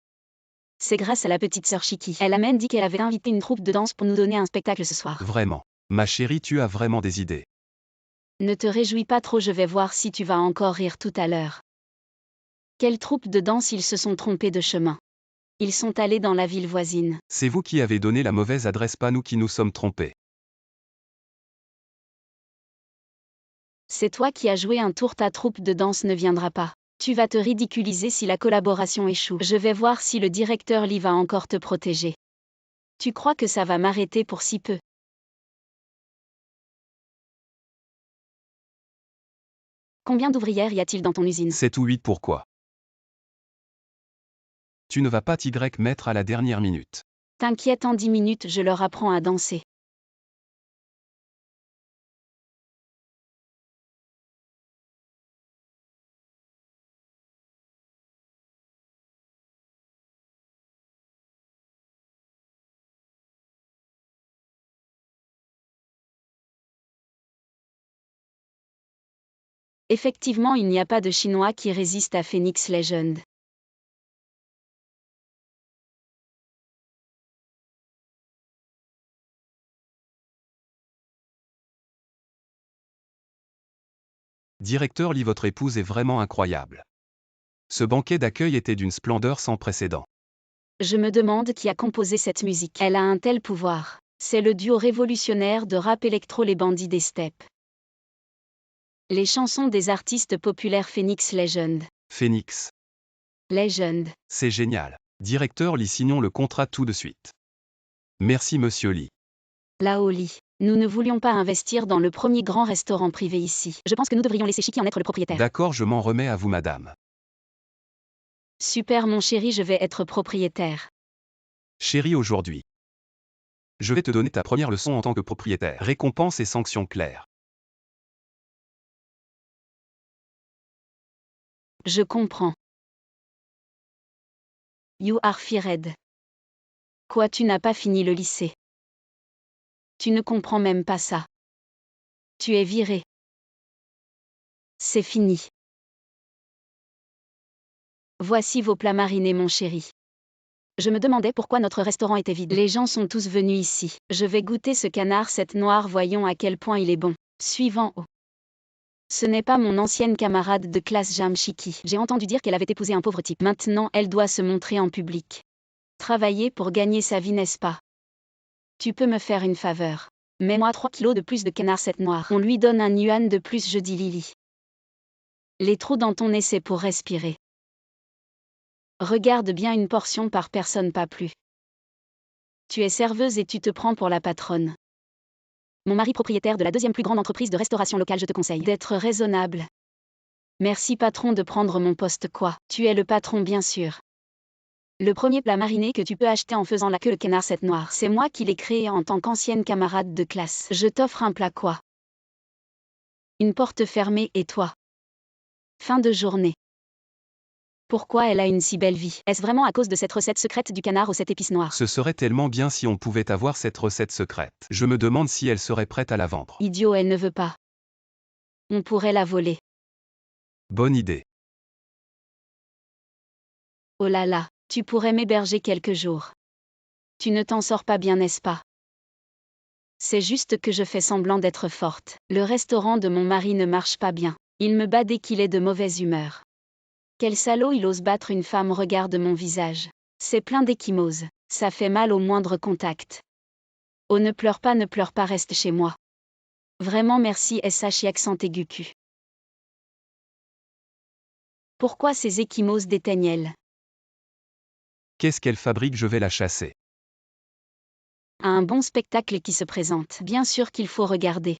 C'est grâce à la petite sœur Chiki. Elle a même dit qu'elle avait invité une troupe de danse pour nous donner un spectacle ce soir. Vraiment. Ma chérie, tu as vraiment des idées. Ne te réjouis pas trop, je vais voir si tu vas encore rire tout à l'heure. Quelle troupe de danse? Ils se sont trompés de chemin. Ils sont allés dans la ville voisine. C'est vous qui avez donné la mauvaise adresse, pas nous qui nous sommes trompés. C'est toi qui as joué un tour, ta troupe de danse ne viendra pas. Tu vas te ridiculiser si la collaboration échoue. Je vais voir si le directeur Lee va encore te protéger. Tu crois que ça va m'arrêter pour si peu? Combien d'ouvrières y a-t-il dans ton usine? 7 ou 8, pourquoi? Tu ne vas pas t'y mettre à la dernière minute. T'inquiète, en 10 minutes je leur apprends à danser. Effectivement, il n'y a pas de Chinois qui résiste à Phoenix Legend. Directeur Lee, votre épouse est vraiment incroyable. Ce banquet d'accueil était d'une splendeur sans précédent. Je me demande qui a composé cette musique. Elle a un tel pouvoir. C'est le duo révolutionnaire de rap électro Les Bandits des Steppes. Les chansons des artistes populaires Phoenix Legend. Phoenix. Legend. C'est génial. Directeur Lee, signons le contrat tout de suite. Merci Monsieur Lee. Lao Lee. Nous ne voulions pas investir dans le premier grand restaurant privé ici. Je pense que nous devrions laisser Shiki en être le propriétaire. D'accord, je m'en remets à vous madame. Super mon chéri, je vais être propriétaire. Chérie, aujourd'hui, je vais te donner ta première leçon en tant que propriétaire. Récompense et sanctions claires. Je comprends. You are fired. Quoi, tu n'as pas fini le lycée? Tu ne comprends même pas ça. Tu es viré. C'est fini. Voici vos plats marinés mon chéri. Je me demandais pourquoi notre restaurant était vide. Les gens sont tous venus ici. Je vais goûter ce canard cette noire, voyons à quel point il est bon. Suivant. Oh. Ce n'est pas mon ancienne camarade de classe Jam Shiki. J'ai entendu dire qu'elle avait épousé un pauvre type. Maintenant, elle doit se montrer en public. Travailler pour gagner sa vie, n'est-ce pas? Tu peux me faire une faveur. Mets-moi 3 kilos de plus de canard cette noire. On lui donne un yuan de plus, je dis Lily. Les trous dans ton nez, c'est pour respirer. Regarde bien, une portion par personne, pas plus. Tu es serveuse et tu te prends pour la patronne. Mon mari propriétaire de la 2e plus grande entreprise de restauration locale, je te conseille d'être raisonnable. Merci patron de prendre mon poste quoi. Tu es le patron bien sûr. Le premier plat mariné que tu peux acheter en faisant la queue, le canard cette noire, c'est moi qui l'ai créé en tant qu'ancienne camarade de classe. Je t'offre un plat quoi. Une porte fermée et toi. Fin de journée. Pourquoi elle a une si belle vie? Est-ce vraiment à cause de cette recette secrète du canard aux 7 épices noires? Ce serait tellement bien si on pouvait avoir cette recette secrète. Je me demande si elle serait prête à la vendre. Idiot, elle ne veut pas. On pourrait la voler. Bonne idée. Oh là là, tu pourrais m'héberger quelques jours. Tu ne t'en sors pas bien, n'est-ce pas? C'est juste que je fais semblant d'être forte. Le restaurant de mon mari ne marche pas bien. Il me bat dès qu'il est de mauvaise humeur. Quel salaud, il ose battre une femme, regarde mon visage. C'est plein d'échymoses. Ça fait mal au moindre contact. Oh ne pleure pas, reste chez moi. Vraiment merci SH accent aigu Q. Pourquoi ces échymoses déteignent-elles? Qu'est-ce qu'elle fabrique? Je vais la chasser. À un bon spectacle qui se présente. Bien sûr qu'il faut regarder.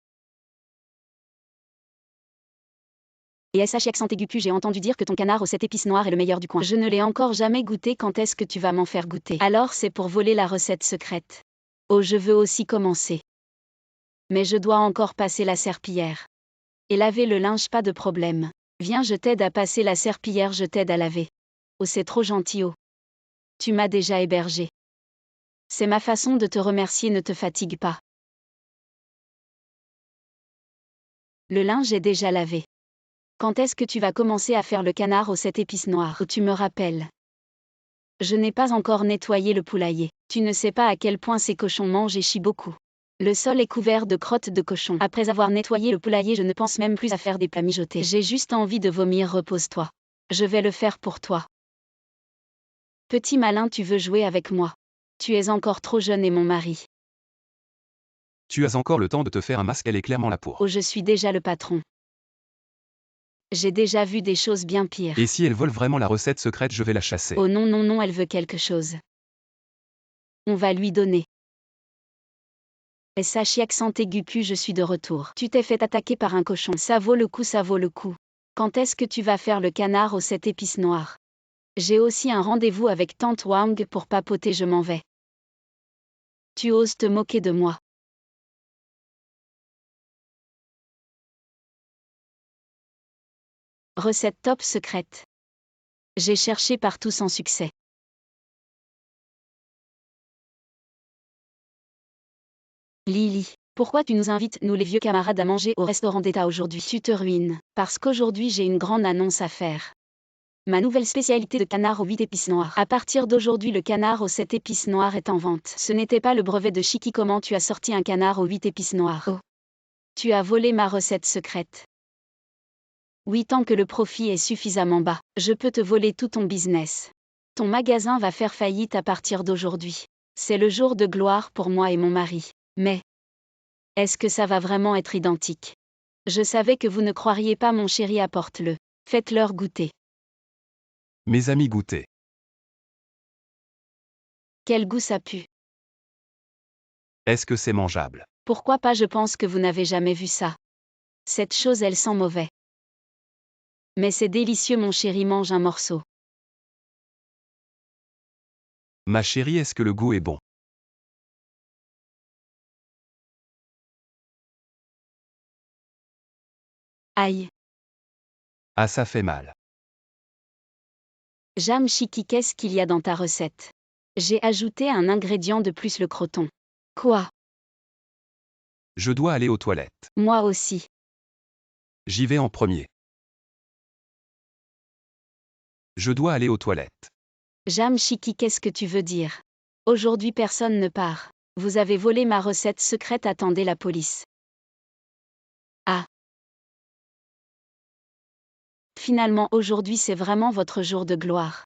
Et SH accent aigu Q, j'ai entendu dire que ton canard aux 7 épices noires est le meilleur du coin. Je ne l'ai encore jamais goûté, quand est-ce que tu vas m'en faire goûter? Alors c'est pour voler la recette secrète. Oh, je veux aussi commencer. Mais je dois encore passer la serpillière. Et laver le linge, pas de problème. Viens, je t'aide à passer la serpillière, je t'aide à laver. Oh, c'est trop gentil, oh. Tu m'as déjà hébergé. C'est ma façon de te remercier, ne te fatigue pas. Le linge est déjà lavé. Quand est-ce que tu vas commencer à faire le canard aux 7 épices noires? Oh, tu me rappelles. Je n'ai pas encore nettoyé le poulailler. Tu ne sais pas à quel point ces cochons mangent et chient beaucoup. Le sol est couvert de crottes de cochon. Après avoir nettoyé le poulailler, je ne pense même plus à faire des plats mijotés. J'ai juste envie de vomir, repose-toi. Je vais le faire pour toi. Petit malin, tu veux jouer avec moi? Tu es encore trop jeune et mon mari. Tu as encore le temps de te faire un masque, elle est clairement là pour. Oh, je suis déjà le patron. J'ai déjà vu des choses bien pires. Et si elle vole vraiment la recette secrète, je vais la chasser. Oh non, non, non, elle veut quelque chose. On va lui donner. SH accent aigu Q, je suis de retour. Tu t'es fait attaquer par un cochon. Ça vaut le coup, ça vaut le coup. Quand est-ce que tu vas faire le canard aux 7 épices noires? J'ai aussi un rendez-vous avec tante Wang pour papoter, je m'en vais. Tu oses te moquer de moi. Recette top secrète. J'ai cherché partout sans succès. Lily, Pourquoi tu nous invites, nous les vieux camarades, à manger au restaurant d'État aujourd'hui? Tu te ruines, parce qu'aujourd'hui j'ai une grande annonce à faire. Ma nouvelle spécialité de canard aux 8 épices noires. À partir d'aujourd'hui, le canard aux 7 épices noires est en vente. Ce n'était pas le brevet de Chiki. Comment tu as sorti un canard aux 8 épices noires? Oh. Tu as volé ma recette secrète. Oui, tant que le profit est suffisamment bas, je peux te voler tout ton business. Ton magasin va faire faillite à partir d'aujourd'hui. C'est le jour de gloire pour moi et mon mari. Mais est-ce que ça va vraiment être identique? Je savais que vous ne croiriez pas, mon chéri, apporte-le. Faites-leur goûter. Mes amis goûtaient. Quel goût ça pue. Est-ce que c'est mangeable? Pourquoi pas? Je pense que vous n'avez jamais vu ça. Cette chose, elle sent mauvais. Mais c'est délicieux, mon chéri, mange un morceau. Ma chérie, est-ce que le goût est bon? Aïe. Ah, ça fait mal. Jam Chiki, qu'est-ce qu'il y a dans ta recette? J'ai ajouté un ingrédient de plus, le croton. Quoi? Je dois aller aux toilettes. Moi aussi. J'y vais en premier. Je dois aller aux toilettes. Jam Chiki, qu'est-ce que tu veux dire? Aujourd'hui personne ne part. Vous avez volé ma recette secrète, attendez la police. Ah. Finalement, aujourd'hui c'est vraiment votre jour de gloire.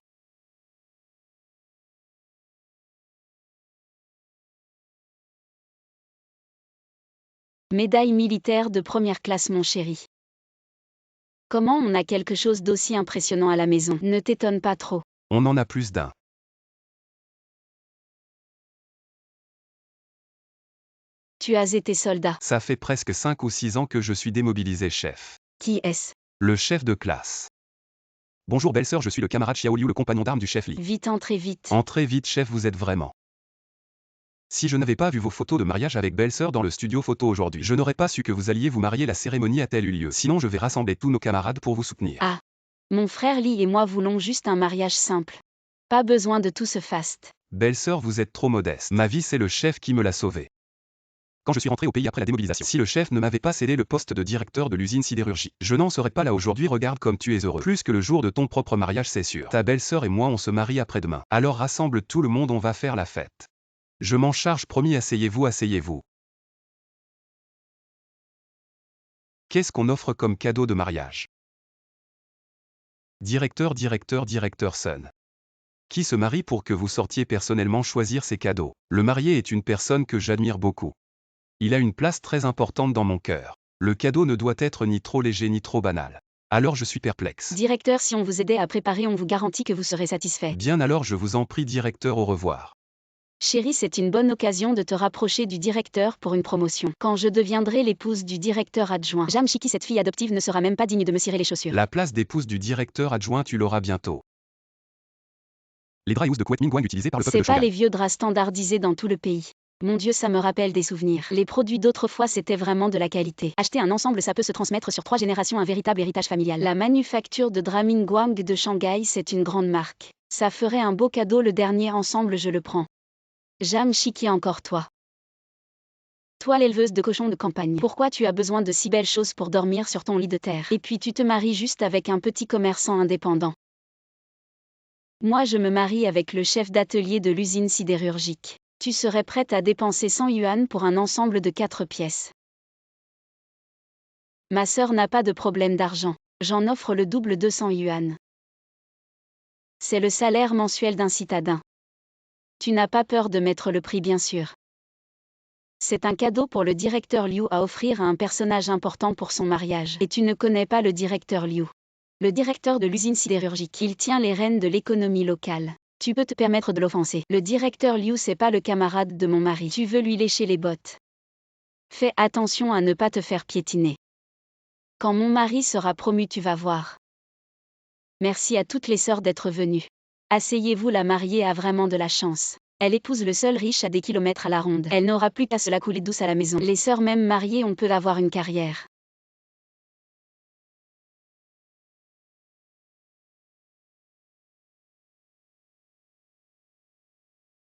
Médaille militaire de première classe, mon chéri. Comment on a quelque chose d'aussi impressionnant à la maison? Ne t'étonne pas trop. On en a plus d'un. Tu as été soldat. Ça fait presque 5 ou 6 ans que je suis démobilisé, chef. Qui est-ce? Le chef de classe. Bonjour belle-sœur, je suis le camarade Xiaoliu, le compagnon d'armes du chef Li. Vite, entrez vite. Entrez vite, chef, vous êtes vraiment. Si je n'avais pas vu vos photos de mariage avec belle-sœur dans le studio photo aujourd'hui, je n'aurais pas su que vous alliez vous marier. La cérémonie a-t-elle eu lieu? Sinon, je vais rassembler tous nos camarades pour vous soutenir. Ah. Mon frère Lee et moi voulons juste un mariage simple. Pas besoin de tout ce faste. Belle-sœur, vous êtes trop modeste. Ma vie, c'est le chef qui me l'a sauvée. Quand je suis rentré au pays après la démobilisation, si le chef ne m'avait pas cédé le poste de directeur de l'usine sidérurgie, je n'en serais pas là aujourd'hui. Regarde comme tu es heureux. Plus que le jour de ton propre mariage, c'est sûr. Ta belle-sœur et moi, on se marie après-demain. Alors rassemble tout le monde, on va faire la fête. Je m'en charge, promis, asseyez-vous, asseyez-vous. Qu'est-ce qu'on offre comme cadeau de mariage? Directeur, son. Qui se marie pour que vous sortiez personnellement choisir ses cadeaux? Le marié est une personne que j'admire beaucoup. Il a une place très importante dans mon cœur. Le cadeau ne doit être ni trop léger ni trop banal. Alors je suis perplexe. Directeur, si on vous aidait à préparer, on vous garantit que vous serez satisfait. Bien alors, je vous en prie, directeur, au revoir. Chérie, c'est une bonne occasion de te rapprocher du directeur pour une promotion. Quand je deviendrai l'épouse du directeur adjoint, Jam Chiki, cette fille adoptive, ne sera même pas digne de me cirer les chaussures. La place d'épouse du directeur adjoint, tu l'auras bientôt. Les draps et housses de couette Mingguang utilisés par le peuple de C'est pas Shanghai. les vieux draps standardisés dans tout le pays. Mon Dieu, ça me rappelle des souvenirs. Les produits d'autrefois, c'était vraiment de la qualité. Acheter un ensemble, ça peut se transmettre sur 3 générations, un véritable héritage familial. La manufacture de draps Mingguang de Shanghai, c'est une grande marque. Ça ferait un beau cadeau, le dernier ensemble, je le prends. Jam Chiki, encore toi. Toi, l'éleveuse de cochons de campagne. Pourquoi tu as besoin de si belles choses pour dormir sur ton lit de terre? Et puis tu te maries juste avec un petit commerçant indépendant. Moi, je me marie avec le chef d'atelier de l'usine sidérurgique. Tu serais prête à dépenser 100 yuan pour un ensemble de 4 pièces. Ma sœur n'a pas de problème d'argent. J'en offre le double, 200 yuan. C'est le salaire mensuel d'un citadin. Tu n'as pas peur de mettre le prix, bien sûr. C'est un cadeau pour le directeur Liu à offrir à un personnage important pour son mariage. Et tu ne connais pas le directeur Liu. Le directeur de l'usine sidérurgique. Il tient les rênes de l'économie locale. Tu peux te permettre de l'offenser. Le directeur Liu, c'est pas le camarade de mon mari. Tu veux lui lécher les bottes. Fais attention à ne pas te faire piétiner. Quand mon mari sera promu, tu vas voir. Merci à toutes les sœurs d'être venues. Asseyez-vous, la mariée a vraiment de la chance. Elle épouse le seul riche à des kilomètres à la ronde. Elle n'aura plus qu'à se la couler douce à la maison. Les sœurs même mariées, on peut avoir une carrière.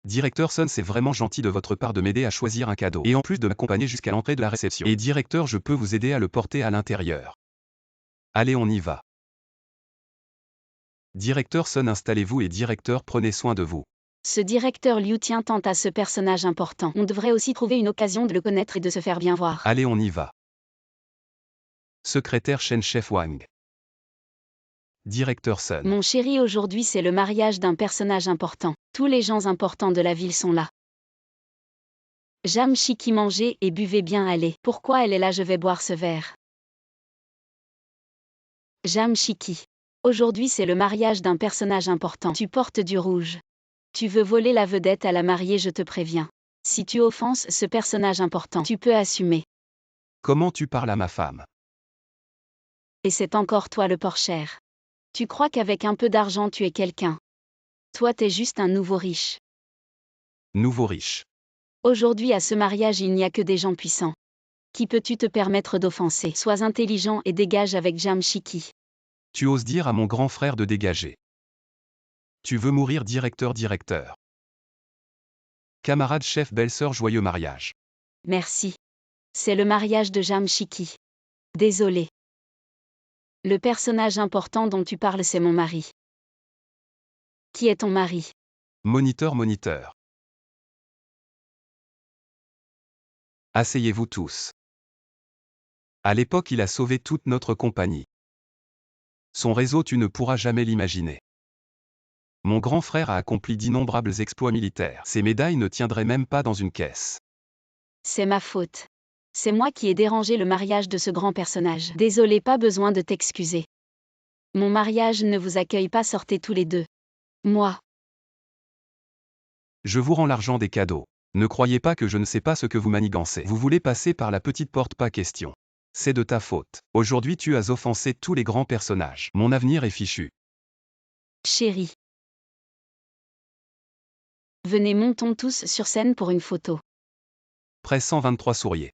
Directeur Sun, c'est vraiment gentil de votre part de m'aider à choisir un cadeau. Et en plus de m'accompagner jusqu'à l'entrée de la réception. Et directeur, je peux vous aider à le porter à l'intérieur. Allez, on y va. Directeur Sun, installez-vous et directeur, prenez soin de vous. Ce directeur Liu tient tant à ce personnage important. On devrait aussi trouver une occasion de le connaître et de se faire bien voir. Allez, on y va. Secrétaire Shen Chef Wang. Directeur Sun. Mon chéri, aujourd'hui c'est le mariage d'un personnage important. Tous les gens importants de la ville sont là. J'aime Shiki, mangez et buvez bien, allez. Pourquoi elle est là, je vais boire ce verre. J'aime Shiki. Aujourd'hui c'est le mariage d'un personnage important. Tu portes du rouge. Tu veux voler la vedette à la mariée, je te préviens. Si tu offenses ce personnage important, tu peux assumer. Comment tu parles à ma femme? Et c'est encore toi le porchère. Tu crois qu'avec un peu d'argent tu es quelqu'un. Toi t'es juste un nouveau riche. Nouveau riche. Aujourd'hui à ce mariage il n'y a que des gens puissants. Qui peux-tu te permettre d'offenser? Sois intelligent et dégage avec Jam Shiki. Tu oses dire à mon grand frère de dégager. Tu veux mourir, directeur. Camarade chef, belle-sœur, joyeux mariage. Merci. C'est le mariage de Jam Shiki. Désolé. Le personnage important dont tu parles, c'est mon mari. Qui est ton mari? Moniteur. Asseyez-vous tous. À l'époque, il a sauvé toute notre compagnie. Son réseau, tu ne pourras jamais l'imaginer. Mon grand frère a accompli d'innombrables exploits militaires. Ces médailles ne tiendraient même pas dans une caisse. C'est ma faute. C'est moi qui ai dérangé le mariage de ce grand personnage. Désolé, pas besoin de t'excuser. Mon mariage ne vous accueille pas, sortez tous les deux. Moi. Je vous rends l'argent des cadeaux. Ne croyez pas que je ne sais pas ce que vous manigancez. Vous voulez passer par la petite porte, pas question. C'est de ta faute. Aujourd'hui tu as offensé tous les grands personnages. Mon avenir est fichu. Chérie. Venez, montons tous sur scène pour une photo. Près 123 souriez.